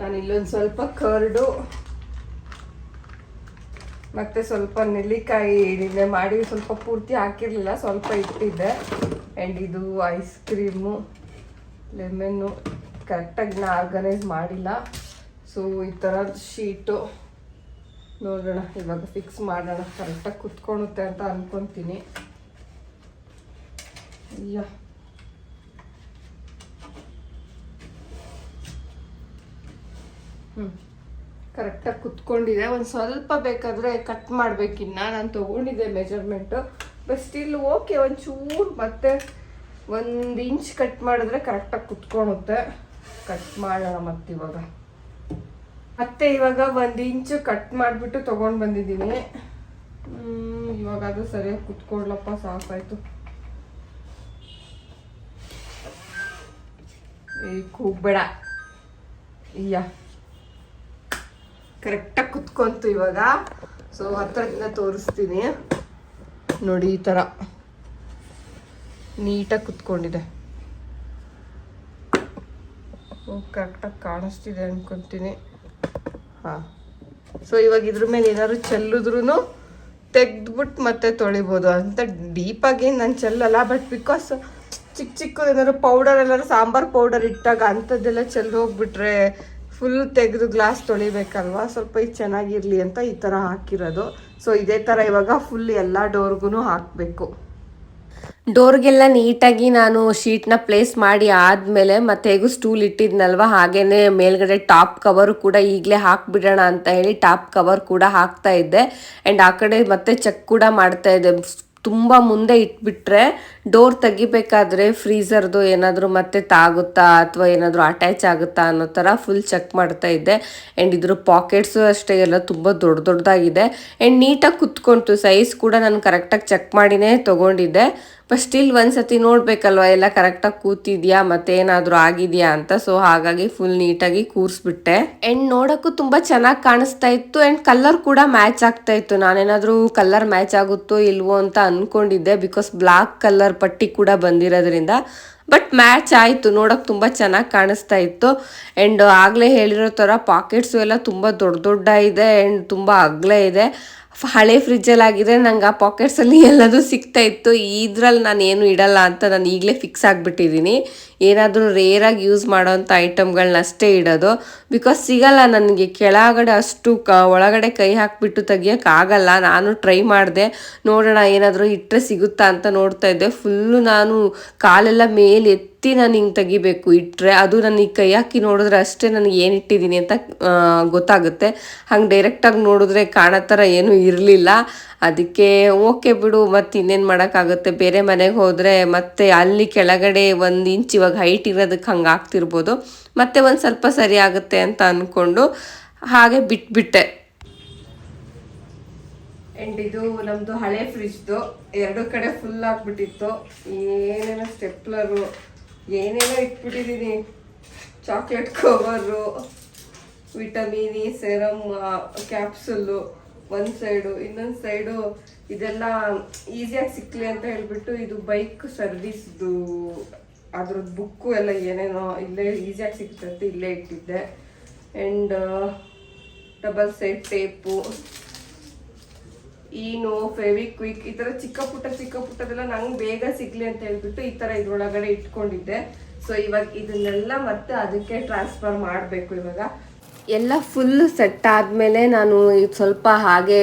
ನಾನು ಇಲ್ಲೊಂದು ಸ್ವಲ್ಪ ಕರ್ಡು ಮತ್ತು ಸ್ವಲ್ಪ ನೆಲ್ಲಿಕಾಯಿ ನಿನ್ನೆ ಮಾಡಿ ಸ್ವಲ್ಪ ಪೂರ್ತಿ ಹಾಕಿರಲಿಲ್ಲ, ಸ್ವಲ್ಪ ಇಟ್ಟಿದ್ದೆ. ಆ್ಯಂಡ್ ಇದು ಐಸ್ ಕ್ರೀಮು, ಲೆಮನ್ನು ಕರೆಕ್ಟಾಗಿ ನಾನು ಆರ್ಗನೈಸ್ ಮಾಡಿಲ್ಲ. ಸೊ ಈ ಥರ ಶೀಟು ನೋಡೋಣ ಇವಾಗ ಫಿಕ್ಸ್ ಮಾಡೋಣ, ಕರೆಕ್ಟಾಗಿ ಕುತ್ಕೊಳುತ್ತೆ ಅಂತ ಅಂದ್ಕೊತೀನಿ. ಅಯ್ಯ ಕರೆಕ್ಟಾಗಿ ಕುತ್ಕೊಂಡಿದೆ. ಒಂದು ಸ್ವಲ್ಪ ಬೇಕಾದರೆ ಕಟ್ ಮಾಡಬೇಕಿನ್ನ, ನಾನು ತೊಗೊಂಡಿದ್ದೆ ಮೆಜರ್ಮೆಂಟು, ಬಟ್ ಸ್ಟಿಲ್ ಓಕೆ. ಒಂಚೂರು ಮತ್ತೆ 1 ಇಂಚ್ ಕಟ್ ಮಾಡಿದ್ರೆ ಕರೆಕ್ಟಾಗಿ ಕುತ್ಕೊಳುತ್ತೆ. ಕಟ್ ಮಾಡೋಣ ಮತ್ತಿವಾಗ. ಮತ್ತೆ ಇವಾಗ 1 ಇಂಚು ಕಟ್ ಮಾಡಿಬಿಟ್ಟು ತೊಗೊಂಡು ಬಂದಿದ್ದೀನಿ. ಇವಾಗ ಅದು ಸರಿಯಾಗಿ ಕುತ್ಕೊಳ್ಳಪ್ಪ, ಸಾಕಾಯಿತು. ಕೂಗ್ಬೇಡ. ಇಯ್ಯ ಕರೆಕ್ಟಾಗಿ ಕುತ್ಕೊಂತು ಇವಾಗ. ಸೊ ಹತ್ತಿರದಿಂದ ತೋರಿಸ್ತೀನಿ ನೋಡಿ, ಈ ಥರ ನೀಟಾಗಿ ಕುತ್ಕೊಂಡಿದೆ. ಕರೆಕ್ಟಾಗಿ ಕಾಣಿಸ್ತಿದೆ ಅನ್ಕೊತೀನಿ. ಹಾಂ, ಸೊ ಇವಾಗ ಇದ್ರ ಮೇಲೆ ಏನಾದ್ರು ಚೆಲ್ಲಿದ್ರೂ ತೆಗೆದ್ಬಿಟ್ಟು ಮತ್ತೆ ತೊಳಿಬೋದು ಅಂತ. ಡೀಪಾಗಿ ನಾನು ಚೆಲ್ಲಲ್ಲ, ಬಟ್ ಬಿಕಾಸ್ ಚಿಕ್ಕ ಚಿಕ್ಕದು ಏನಾದ್ರು ಪೌಡರ್ ಎಲ್ಲರೂ ಸಾಂಬಾರು ಪೌಡರ್ ಇಟ್ಟಾಗ ಅಂಥದ್ದೆಲ್ಲ ಚೆಲ್ಲಿ ಹೋಗ್ಬಿಟ್ರೆ ಫುಲ್ ತೆಗೆದು ಗ್ಲಾಸ್ ತೊಳಿಬೇಕಲ್ವ, ಸ್ವಲ್ಪ ಇದು ಚೆನ್ನಾಗಿರಲಿ ಅಂತ ಈ ಥರ ಹಾಕಿರೋದು. ಸೊ ಇದೇ ಥರ ಇವಾಗ ಫುಲ್ ಎಲ್ಲ ಡೋರ್ಗೂ ಹಾಕಬೇಕು. ಡೋರ್ಗೆಲ್ಲ ನೀಟಾಗಿ ನಾನು ಶೀಟ್ನ ಪ್ಲೇಸ್ ಮಾಡಿ ಆದಮೇಲೆ ಮತ್ತೆ ಹೇಗೂ ಸ್ಟೂಲ್ ಇಟ್ಟಿದ್ನಲ್ವ, ಹಾಗೇನೆ ಮೇಲ್ಗಡೆ ಟಾಪ್ ಕವರು ಕೂಡ ಈಗಲೇ ಹಾಕ್ಬಿಡೋಣ ಅಂತ ಹೇಳಿ ಟಾಪ್ ಕವರ್ ಕೂಡ ಹಾಕ್ತಾ ಇದ್ದೆ. ಆ್ಯಂಡ್ ಆ ಕಡೆ ಮತ್ತೆ ಚೆಕ್ ಕೂಡ ಮಾಡ್ತಾ ಇದ್ದೆ. ತುಂಬ ಮುಂದೆ ಇಟ್ಬಿಟ್ರೆ ಡೋರ್ ತೆಗಿಬೇಕಾದ್ರೆ ಫ್ರೀಝರ್ದು ಏನಾದರೂ ಮತ್ತೆ ತಾಗುತ್ತಾ ಅಥವಾ ಏನಾದರೂ ಅಟ್ಯಾಚ್ ಆಗುತ್ತಾ ಅನ್ನೋ ಥರ ಫುಲ್ ಚೆಕ್ ಮಾಡ್ತಾ ಇದ್ದೆ. ಆ್ಯಂಡ್ ಇದ್ರ ಪಾಕೆಟ್ಸು ಅಷ್ಟೇ ಎಲ್ಲ ತುಂಬ ದೊಡ್ಡದಾಗಿದೆ. ಆ್ಯಂಡ್ ನೀಟಾಗಿ ಕುತ್ಕೊಂತು. ಸೈಜ್ ಕೂಡ ನಾನು ಕರೆಕ್ಟಾಗಿ ಚೆಕ್ ಮಾಡಿನೇ ತೊಗೊಂಡಿದ್ದೆ. ಬಟ್ ಸ್ಟಿಲ್ ಒಂದ್ಸತಿ ನೋಡ್ಬೇಕಲ್ವ ಎಲ್ಲ ಕರೆಕ್ಟಾಗಿ ಕೂತಿದ್ಯಾ ಮತ್ತೆ ಏನಾದರೂ ಆಗಿದೆಯಾ ಅಂತ. ಸೊ ಹಾಗಾಗಿ ಫುಲ್ ನೀಟಾಗಿ ಕೂರಿಸ್ಬಿಟ್ಟೆ. ಆ್ಯಂಡ್ ನೋಡೋಕ್ಕೂ ತುಂಬ ಚೆನ್ನಾಗಿ ಕಾಣಿಸ್ತಾ ಇತ್ತು ಆ್ಯಂಡ್ ಕಲರ್ ಕೂಡ ಮ್ಯಾಚ್ ಆಗ್ತಾ ಇತ್ತು. ನಾನೇನಾದರೂ ಕಲರ್ ಮ್ಯಾಚ್ ಆಗುತ್ತೋ ಇಲ್ವೋ ಅಂತ ಅಂದ್ಕೊಂಡಿದ್ದೆ, ಬಿಕಾಸ್ ಬ್ಲಾಕ್ ಕಲರ್ ಪಟ್ಟಿ ಕೂಡ ಬಂದಿರೋದ್ರಿಂದ. ಬಟ್ ಮ್ಯಾಚ್ ಆಯಿತು, ನೋಡೋಕೆ ತುಂಬ ಚೆನ್ನಾಗಿ ಕಾಣಿಸ್ತಾ ಇತ್ತು. ಆ್ಯಂಡ್ ಆಗಲೇ ಹೇಳಿರೋ ಥರ ಪಾಕೆಟ್ಸು ಎಲ್ಲ ತುಂಬ ದೊಡ್ಡ ಇದೆ ಆ್ಯಂಡ್ ತುಂಬ ಅಗಲ ಇದೆ. ಹಳೆ ಫ್ರಿಜ್ಜಲ್ಲಿ ಆಗಿದೆ ನಂಗೆ ಆ ಪಾಕೆಟ್ಸಲ್ಲಿ ಎಲ್ಲದೂ ಸಿಗ್ತಾ ಇತ್ತು. ಇದ್ರಲ್ಲಿ ನಾನು ಏನು ಇಡಲ್ಲ ಅಂತ ನಾನು ಈಗಲೇ ಫಿಕ್ಸ್ ಆಗಿಬಿಟ್ಟಿದ್ದೀನಿ. ಏನಾದರೂ ರೇರಾಗಿ ಯೂಸ್ ಮಾಡೋವಂಥ ಐಟಮ್ಗಳನ್ನ ಅಷ್ಟೇ ಇಡೋದು, ಬಿಕಾಸ್ ಸಿಗಲ್ಲ ನನಗೆ ಕೆಳಗಡೆ ಅಷ್ಟು ಒಳಗಡೆ ಕೈ ಹಾಕಿಬಿಟ್ಟು ತೆಗಿಯೋಕ್ಕಾಗಲ್ಲ. ನಾನು ಟ್ರೈ ಮಾಡಿದೆ, ನೋಡೋಣ ಏನಾದರೂ ಇಟ್ಟರೆ ಸಿಗುತ್ತಾ ಅಂತ ನೋಡ್ತಾ ಇದ್ದೆ. ಫುಲ್ಲು ನಾನು ಕಾಲೆಲ್ಲ ಮೇಲೆ ಎತ್ತಿ ನಾನು ಹಿಂಗೆ ತೆಗಿಬೇಕು ಇಟ್ಟರೆ. ಅದು ನನಗೆ ಕೈ ಹಾಕಿ ನೋಡಿದ್ರೆ ಅಷ್ಟೇ ನನಗೆ ಏನು ಇಟ್ಟಿದ್ದೀನಿ ಅಂತ ಗೊತ್ತಾಗುತ್ತೆ. ಹಂಗೆ ಡೈರೆಕ್ಟಾಗಿ ನೋಡಿದ್ರೆ ಕಾಣೋ ಥರ ಏನೂ ಇರಲಿಲ್ಲ. ಅದಕ್ಕೆ ಓಕೆ ಬಿಡು, ಮತ್ತು ಇನ್ನೇನು ಮಾಡೋಕ್ಕಾಗುತ್ತೆ. ಬೇರೆ ಮನೆಗೆ ಹೋದರೆ ಮತ್ತೆ ಅಲ್ಲಿ ಕೆಳಗಡೆ 1 ಇಂಚ್ ಇವಾಗ ಹೈಟ್ ಇರೋದಕ್ಕೆ ಹಂಗೆ ಆಗ್ತಿರ್ಬೋದು, ಮತ್ತೆ ಒಂದು ಸ್ವಲ್ಪ ಸರಿ ಆಗುತ್ತೆ ಅಂತ ಅಂದ್ಕೊಂಡು ಹಾಗೆ ಬಿಟ್ಬಿಟ್ಟೆ. ಆ್ಯಂಡ್ ಇದು ನಮ್ಮದು ಹಳೆ ಫ್ರಿಜ್ದು 2 ಕಡೆ ಫುಲ್ ಆಗಿಬಿಟ್ಟಿತ್ತು. ಏನೇನೋ ಸ್ಟೆಪ್ಲರು ಏನೇನೋ ಇಟ್ಬಿಟ್ಟಿದ್ದೀನಿ, chocolate cover, vitamin E serum capsule ಒಂದು ಸೈಡು, ಇನ್ನೊಂದು ಸೈಡು ಇದೆಲ್ಲ ಈಸಿಯಾಗಿ ಸಿಕ್ಕಲಿ ಅಂತ ಹೇಳಿಬಿಟ್ಟು ಇದು ಬೈಕ್ ಸರ್ವಿಸ್ದು ಅದ್ರದ್ದು ಬುಕ್ಕು ಎಲ್ಲ ಏನೇನೋ ಇಲ್ಲೇ ಈಸಿಯಾಗಿ ಸಿಗ್ತಂತೆ ಇಲ್ಲೇ ಇಟ್ಟಿದ್ದೆ. ಆ್ಯಂಡ್ ಡಬಲ್ ಸೈಡ್ ಟೇಪು, ಈನು, ಫೆವಿಕ್ವಿಕ್, ಈ ಥರ ಚಿಕ್ಕ ಪುಟ್ಟದೆಲ್ಲ ನಂಗೆ ಬೇಗ ಸಿಗಲಿ ಅಂತ ಹೇಳ್ಬಿಟ್ಟು ಈ ಥರ ಇದ್ರೊಳಗಡೆ ಇಟ್ಕೊಂಡಿದ್ದೆ. ಸೊ ಇವಾಗ ಇದನ್ನೆಲ್ಲ ಮತ್ತೆ ಅದಕ್ಕೆ ಟ್ರಾನ್ಸ್ಫರ್ ಮಾಡಬೇಕು. ಇವಾಗ ಎಲ್ಲ ಫುಲ್ ಸೆಟ್ ಆದಮೇಲೆ ನಾನು ಸ್ವಲ್ಪ ಹಾಗೆ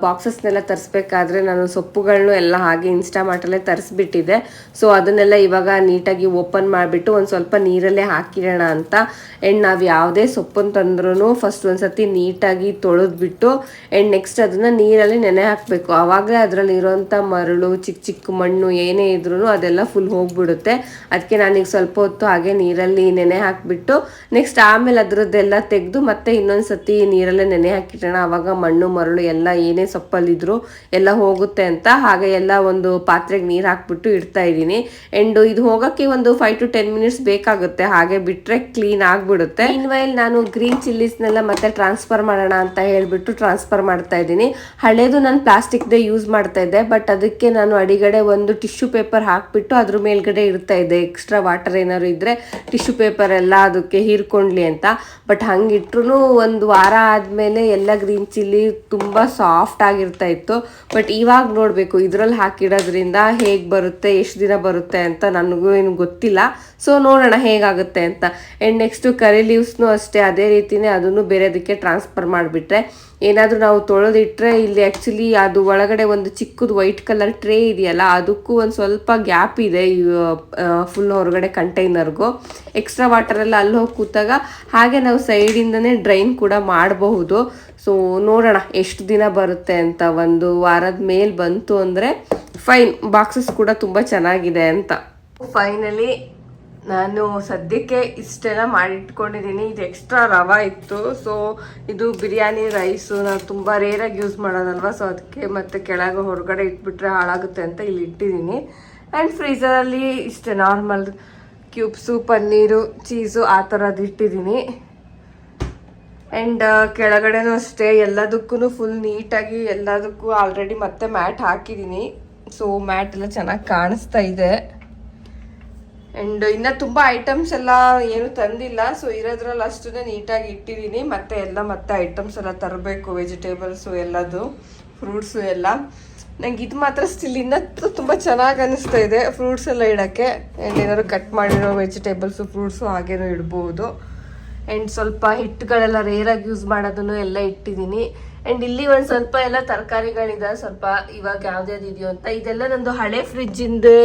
ಬಾಕ್ಸಸ್ನೆಲ್ಲ ತರಿಸ್ಬೇಕಾದ್ರೆ ನಾನು ಸೊಪ್ಪುಗಳನ್ನೂ ಎಲ್ಲ ಹಾಗೆ ಇನ್ಸ್ಟಾಮಾರ್ಟಲ್ಲೇ ತರಿಸ್ಬಿಟ್ಟಿದ್ದೆ. ಸೊ ಅದನ್ನೆಲ್ಲ ಇವಾಗ ನೀಟಾಗಿ ಓಪನ್ ಮಾಡಿಬಿಟ್ಟು ಒಂದು ಸ್ವಲ್ಪ ನೀರಲ್ಲೇ ಹಾಕಿಡೋಣ ಅಂತ. ಆ್ಯಂಡ್ ನಾವು ಯಾವುದೇ ಸೊಪ್ಪನ್ನು ತಂದ್ರೂ ಫಸ್ಟ್ ಒಂದು ಸರ್ತಿ ನೀಟಾಗಿ ತೊಳೆದ್ಬಿಟ್ಟು ಆ್ಯಂಡ್ ನೆಕ್ಸ್ಟ್ ಅದನ್ನು ನೀರಲ್ಲಿ ನೆನೆ ಹಾಕಬೇಕು. ಆವಾಗಲೇ ಅದರಲ್ಲಿ ಇರೋವಂಥ ಮರಳು, ಚಿಕ್ಕ ಮಣ್ಣು ಏನೇ ಇದ್ರೂ ಅದೆಲ್ಲ ಫುಲ್ ಹೋಗ್ಬಿಡುತ್ತೆ. ಅದಕ್ಕೆ ನಾನೀಗ ಸ್ವಲ್ಪ ಹೊತ್ತು ಹಾಗೆ ನೀರಲ್ಲಿ ನೆನೆ ಹಾಕಿಬಿಟ್ಟು ನೆಕ್ಸ್ಟ್ ಆಮೇಲೆ ಅದರದ್ದೆಲ್ಲ ತೆಗೆದು ಮತ್ತೆ ಇನ್ನೊಂದು ಸತಿ ನೀರಲ್ಲೇ ನೆನೆ ಹಾಕಿಡೋಣ. ಆವಾಗ ಮಣ್ಣು ಮರಳು ಎಲ್ಲ ಏನೇ ಸೊಪ್ಪಲ್ಲಿದ್ರು ಎಲ್ಲ ಹೋಗುತ್ತೆ ಅಂತ ಹಾಗೆ ಎಲ್ಲ ಒಂದು ಪಾತ್ರೆಗೆ ನೀರು ಹಾಕ್ಬಿಟ್ಟು ಇಡ್ತಾ ಇದ್ದೀನಿ. ಆ್ಯಂಡ್ ಇದು ಹೋಗೋಕ್ಕೆ ಒಂದು 5 to 10 ಮಿನಿಟ್ಸ್ ಬೇಕಾಗುತ್ತೆ, ಹಾಗೆ ಬಿಟ್ಟರೆ ಕ್ಲೀನ್ ಆಗಿಬಿಡುತ್ತೆ. ಮೀನ್ವೈಲ್ ನಾನು ಗ್ರೀನ್ ಚಿಲ್ಲೀಸ್ನೆಲ್ಲ ಮತ್ತೆ ಟ್ರಾನ್ಸ್ಫರ್ ಮಾಡೋಣ ಅಂತ ಹೇಳಿಬಿಟ್ಟು ಟ್ರಾನ್ಸ್ಫರ್ ಮಾಡ್ತಾ ಇದ್ದೀನಿ. ಹಳೇದು ನಾನು ಪ್ಲಾಸ್ಟಿಕ್ದೇ ಯೂಸ್ ಮಾಡ್ತಾ ಇದ್ದೆ, ಬಟ್ ಅದಕ್ಕೆ ನಾನು ಅಡಿಗಡೆ ಒಂದು ಟಿಶ್ಯೂ ಪೇಪರ್ ಹಾಕಿಬಿಟ್ಟು ಅದ್ರ ಮೇಲ್ಗಡೆ ಇಡ್ತಾ ಇದ್ದೆ. ಎಕ್ಸ್ಟ್ರಾ ವಾಟರ್ ಏನಾದ್ರು ಇದ್ದರೆ ಟಿಶ್ಯೂ ಪೇಪರ್ ಎಲ್ಲ ಅದಕ್ಕೆ ಹೀರ್ಕೊಂಡ್ಲಿ ಅಂತ. ಬಟ್ ಹಂಗಿಟ್ರು ಒಂದು ವಾರ ಆದಮೇಲೆ ಎಲ್ಲ ಗ್ರೀನ್ ಚಿಲ್ಲಿ ತುಂಬ ಸಾಫ್ಟ್ ಆಗಿರ್ತಾ ಇತ್ತು. ಬಟ್ ಇವಾಗ ನೋಡಬೇಕು ಇದರಲ್ಲಿ ಹಾಕಿಡೋದ್ರಿಂದ ಹೇಗೆ ಬರುತ್ತೆ, ಎಷ್ಟು ದಿನ ಬರುತ್ತೆ ಅಂತ ನನಗೂ ಏನು ಗೊತ್ತಿಲ್ಲ. ಸೊ ನೋಡೋಣ ಹೇಗಾಗುತ್ತೆ ಅಂತ. ಆ್ಯಂಡ್ ನೆಕ್ಸ್ಟು ಕರಿ ಲೀವ್ಸ್ನೂ ಅಷ್ಟೇ ಅದೇ ರೀತಿಯೇ ಅದನ್ನು ಬೇರೆದಕ್ಕೆ ಟ್ರಾನ್ಸ್ಫರ್ ಮಾಡಿಬಿಟ್ರೆ ಏನಾದರೂ ನಾವು ತೊಳೆದಿಟ್ರೆ ಇಲ್ಲಿ ಆ್ಯಕ್ಚುಲಿ ಅದು ಒಳಗಡೆ ಒಂದು ಚಿಕ್ಕದು ವೈಟ್ ಕಲರ್ ಟ್ರೇ ಇದೆಯಲ್ಲ ಅದಕ್ಕೂ ಒಂದು ಸ್ವಲ್ಪ ಗ್ಯಾಪ್ ಇದೆ ಫುಲ್ ಹೊರಗಡೆ ಕಂಟೈನರ್ಗೂ. ಎಕ್ಸ್ಟ್ರಾ ವಾಟರೆಲ್ಲ ಅಲ್ಲಿ ಹೋಗಿ ಕೂತಾಗ ಹಾಗೆ ನಾವು ಸೈಡಿಂದನೇ ಡ್ರೈನ್ ಕೂಡ ಮಾಡಬಹುದು. ಸೊ ನೋಡೋಣ ಎಷ್ಟು ದಿನ ಬರುತ್ತೆ ಅಂತ. 1 ವಾರದ ಮೇಲೆ ಬಂತು ಅಂದರೆ ಫೈನ್. ಬಾಕ್ಸಸ್ ಕೂಡ ತುಂಬ ಚೆನ್ನಾಗಿದೆ ಅಂತ. ಫೈನಲಿ ನಾನು ಸದ್ಯಕ್ಕೆ ಇಷ್ಟೆಲ್ಲ ಮಾಡಿಟ್ಕೊಂಡಿದ್ದೀನಿ. ಇದು ಎಕ್ಸ್ಟ್ರಾ ರವೆ ಇತ್ತು. ಸೊ ಇದು ಬಿರಿಯಾನಿ ರೈಸು ನಾನು ತುಂಬ ರೇರಾಗಿ ಯೂಸ್ ಮಾಡೋದಲ್ವ, ಸೊ ಅದಕ್ಕೆ ಮತ್ತೆ ಕೆಳಗೆ ಹೊರಗಡೆ ಇಟ್ಬಿಟ್ರೆ ಹಾಳಾಗುತ್ತೆ ಅಂತ ಇಲ್ಲಿ ಇಟ್ಟಿದ್ದೀನಿ. ಆ್ಯಂಡ್ ಫ್ರೀಝರಲ್ಲಿ ಇಷ್ಟೇ ನಾರ್ಮಲ್ ಕ್ಯೂಬ್ಸು, ಪನ್ನೀರು, ಚೀಸು ಆ ಥರದ್ದು ಇಟ್ಟಿದ್ದೀನಿ. ಆ್ಯಂಡ್ ಕೆಳಗಡೆನೂ ಅಷ್ಟೇ ಎಲ್ಲದಕ್ಕೂ ಫುಲ್ ನೀಟಾಗಿ ಎಲ್ಲದಕ್ಕೂ ಆಲ್ರೆಡಿ ಮತ್ತೆ ಮ್ಯಾಟ್ ಹಾಕಿದ್ದೀನಿ. ಸೊ ಮ್ಯಾಟ್ ಎಲ್ಲ ಚೆನ್ನಾಗಿ ಕಾಣಿಸ್ತಾ ಇದೆ. ಆ್ಯಂಡ್ ಇನ್ನು ತುಂಬ ಐಟಮ್ಸ್ ಎಲ್ಲ ಏನು ತಂದಿಲ್ಲ. ಸೊ ಇರೋದ್ರಲ್ಲಿ ಅಷ್ಟನ್ನೇ ನೀಟಾಗಿ ಇಟ್ಟಿದ್ದೀನಿ. ಮತ್ತೆ ಐಟಮ್ಸ್ ಎಲ್ಲ ತರಬೇಕು, ವೆಜಿಟೇಬಲ್ಸು ಎಲ್ಲದು, ಫ್ರೂಟ್ಸು ಎಲ್ಲ. ನಂಗೆ ಇದು ಮಾತ್ರ ಸ್ಟಿಲ್ ಇನ್ನೂ ತುಂಬ ಚೆನ್ನಾಗಿ ಅನ್ನಿಸ್ತಾ ಇದೆ ಫ್ರೂಟ್ಸ್ ಎಲ್ಲ ಇಡೋಕ್ಕೆ. ಆ್ಯಂಡ್ ಏನಾದ್ರು ಕಟ್ ಮಾಡಿರೋ ವೆಜಿಟೇಬಲ್ಸು, ಫ್ರೂಟ್ಸು ಹಾಗೇನೋ ಇಡ್ಬೋದು. ಆ್ಯಂಡ್ ಸ್ವಲ್ಪ ಹಿಟ್ಟುಗಳೆಲ್ಲ ರೇರಾಗಿ ಯೂಸ್ ಮಾಡೋದನ್ನು ಎಲ್ಲ ಇಟ್ಟಿದ್ದೀನಿ. ಆ್ಯಂಡ್ ಇಲ್ಲಿ ಒಂದು ಸ್ವಲ್ಪ ಎಲ್ಲ ತರಕಾರಿಗಳಿದೆ, ಸ್ವಲ್ಪ ಇವಾಗ ಯಾವ್ದ್ಯಾವ್ದು ಇದೆಯೋ ಅಂತ. ಇದೆಲ್ಲ ನಂದು ಹಳೆ ಫ್ರಿಜ್ಜಿಂದೇ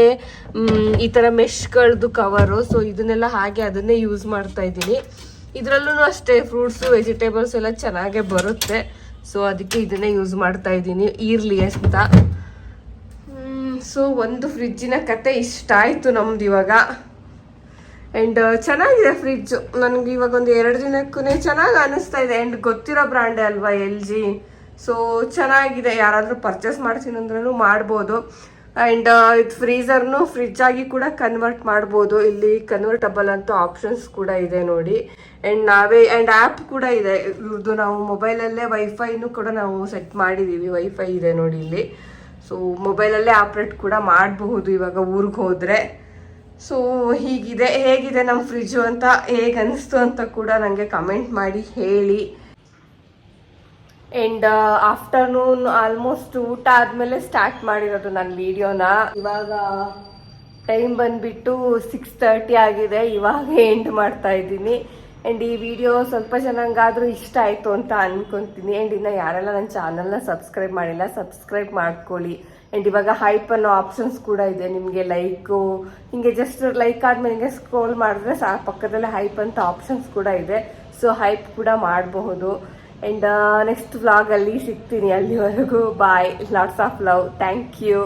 ಈ ಥರ ಮೆಶ್ಗಳದ್ದು ಕವರು. ಸೊ ಇದನ್ನೆಲ್ಲ ಹಾಗೆ ಅದನ್ನೇ ಯೂಸ್ ಮಾಡ್ತಾ ಇದ್ದೀನಿ. ಇದರಲ್ಲೂ ಅಷ್ಟೇ ಫ್ರೂಟ್ಸು, ವೆಜಿಟೇಬಲ್ಸ್ ಎಲ್ಲ ಚೆನ್ನಾಗೇ ಬರುತ್ತೆ. ಸೊ ಅದಕ್ಕೆ ಇದನ್ನೇ ಯೂಸ್ ಮಾಡ್ತಾ ಇದ್ದೀನಿ ಇರಲಿ ಅಂತ. ಸೊ ಒಂದು ಫ್ರಿಜ್ಜಿನ ಕತೆ ಇಷ್ಟ ಆಯಿತು ನಮ್ದು ಇವಾಗ. ಆ್ಯಂಡ್ ಚೆನ್ನಾಗಿದೆ ಫ್ರಿಜ್ಜು. ನನಗೆ ಇವಾಗ ಒಂದು 2 ದಿನಕ್ಕೂ ಚೆನ್ನಾಗಿ ಅನ್ನಿಸ್ತಾ ಇದೆ. ಆ್ಯಂಡ್ ಗೊತ್ತಿರೋ ಬ್ರ್ಯಾಂಡೇ ಅಲ್ವಾ LG. ಸೊ ಚೆನ್ನಾಗಿದೆ, ಯಾರಾದರೂ ಪರ್ಚೇಸ್ ಮಾಡ್ತೀನಿ ಅಂದ್ರೂ ಮಾಡ್ಬೋದು. ಆ್ಯಂಡ್ ಇದು ಫ್ರೀಸರ್ನು ಫ್ರಿಜ್ ಆಗಿ ಕೂಡ ಕನ್ವರ್ಟ್ ಮಾಡ್ಬೋದು. ಇಲ್ಲಿ ಕನ್ವರ್ಟಬಲ್ ಅಂತ ಆಪ್ಷನ್ಸ್ ಕೂಡ ಇದೆ ನೋಡಿ. ಆ್ಯಂಡ್ ಆ್ಯಪ್ ಕೂಡ ಇದೆ ಇವ್ರದ್ದು. ನಾವು ಮೊಬೈಲಲ್ಲೇ ವೈಫೈನು ಕೂಡ ನಾವು ಸೆಟ್ ಮಾಡಿದ್ದೀವಿ. ವೈಫೈ ಇದೆ ನೋಡಿ ಇಲ್ಲಿ. ಸೊ ಮೊಬೈಲಲ್ಲೇ ಆಪ್ರೇಟ್ ಕೂಡ ಮಾಡಬಹುದು ಇವಾಗ ಊರಿಗೆ ಹೋದರೆ. ಸೊ ಹೇಗಿದೆ ನಮ್ಮ ಫ್ರಿಜ್ಜು ಅಂತ, ಹೇಗೆ ಅನಿಸ್ತು ಅಂತ ಕೂಡ ನನಗೆ ಕಮೆಂಟ್ ಮಾಡಿ ಹೇಳಿ. ಆ್ಯಂಡ್ ಆಫ್ಟರ್ನೂನ್ ಆಲ್ಮೋಸ್ಟ್ ಊಟ ಆದಮೇಲೆ ಸ್ಟಾರ್ಟ್ ಮಾಡಿರೋದು ನನ್ನ ವಿಡಿಯೋನ. ಇವಾಗ ಟೈಮ್ ಬಂದುಬಿಟ್ಟು 6:30 ಆಗಿದೆ. ಇವಾಗ ಎಂಡ್ ಮಾಡ್ತಾ ಇದ್ದೀನಿ. ಆ್ಯಂಡ್ ಈ ವಿಡಿಯೋ ಸ್ವಲ್ಪ ಜನಂಗಾದರೂ ಇಷ್ಟ ಆಯಿತು ಅಂತ ಅಂದ್ಕೊತೀನಿ. ಆ್ಯಂಡ್ ಇನ್ನು ಯಾರೆಲ್ಲ ನನ್ನ ಚಾನಲ್ನ ಸಬ್ಸ್ಕ್ರೈಬ್ ಮಾಡಿಲ್ಲ, ಸಬ್ಸ್ಕ್ರೈಬ್ ಮಾಡ್ಕೊಳ್ಳಿ. ಆ್ಯಂಡ್ ಇವಾಗ ಹೈಪ್ ಅನ್ನೋ ಆಪ್ಷನ್ಸ್ ಕೂಡ ಇದೆ. ನಿಮಗೆ ಲೈಕು ಹಿಂಗೆ ಜಸ್ಟ್ ಲೈಕ್ ಆದಮೇಲೆ ಹಿಂಗೆ ಸ್ಕ್ರೋಲ್ ಮಾಡಿದ್ರೆ ಪಕ್ಕದಲ್ಲೇ ಹೈಪ್ ಅಂತ ಆಪ್ಷನ್ಸ್ ಕೂಡ ಇದೆ. ಸೊ ಹೈಪ್ ಕೂಡ ಮಾಡಬಹುದು. ಆ್ಯಂಡ್ ನೆಕ್ಸ್ಟ್ ವ್ಲಾಗಲ್ಲಿ ಸಿಗ್ತೀನಿ. ಅಲ್ಲಿವರೆಗೂ bye, lots of love, thank you.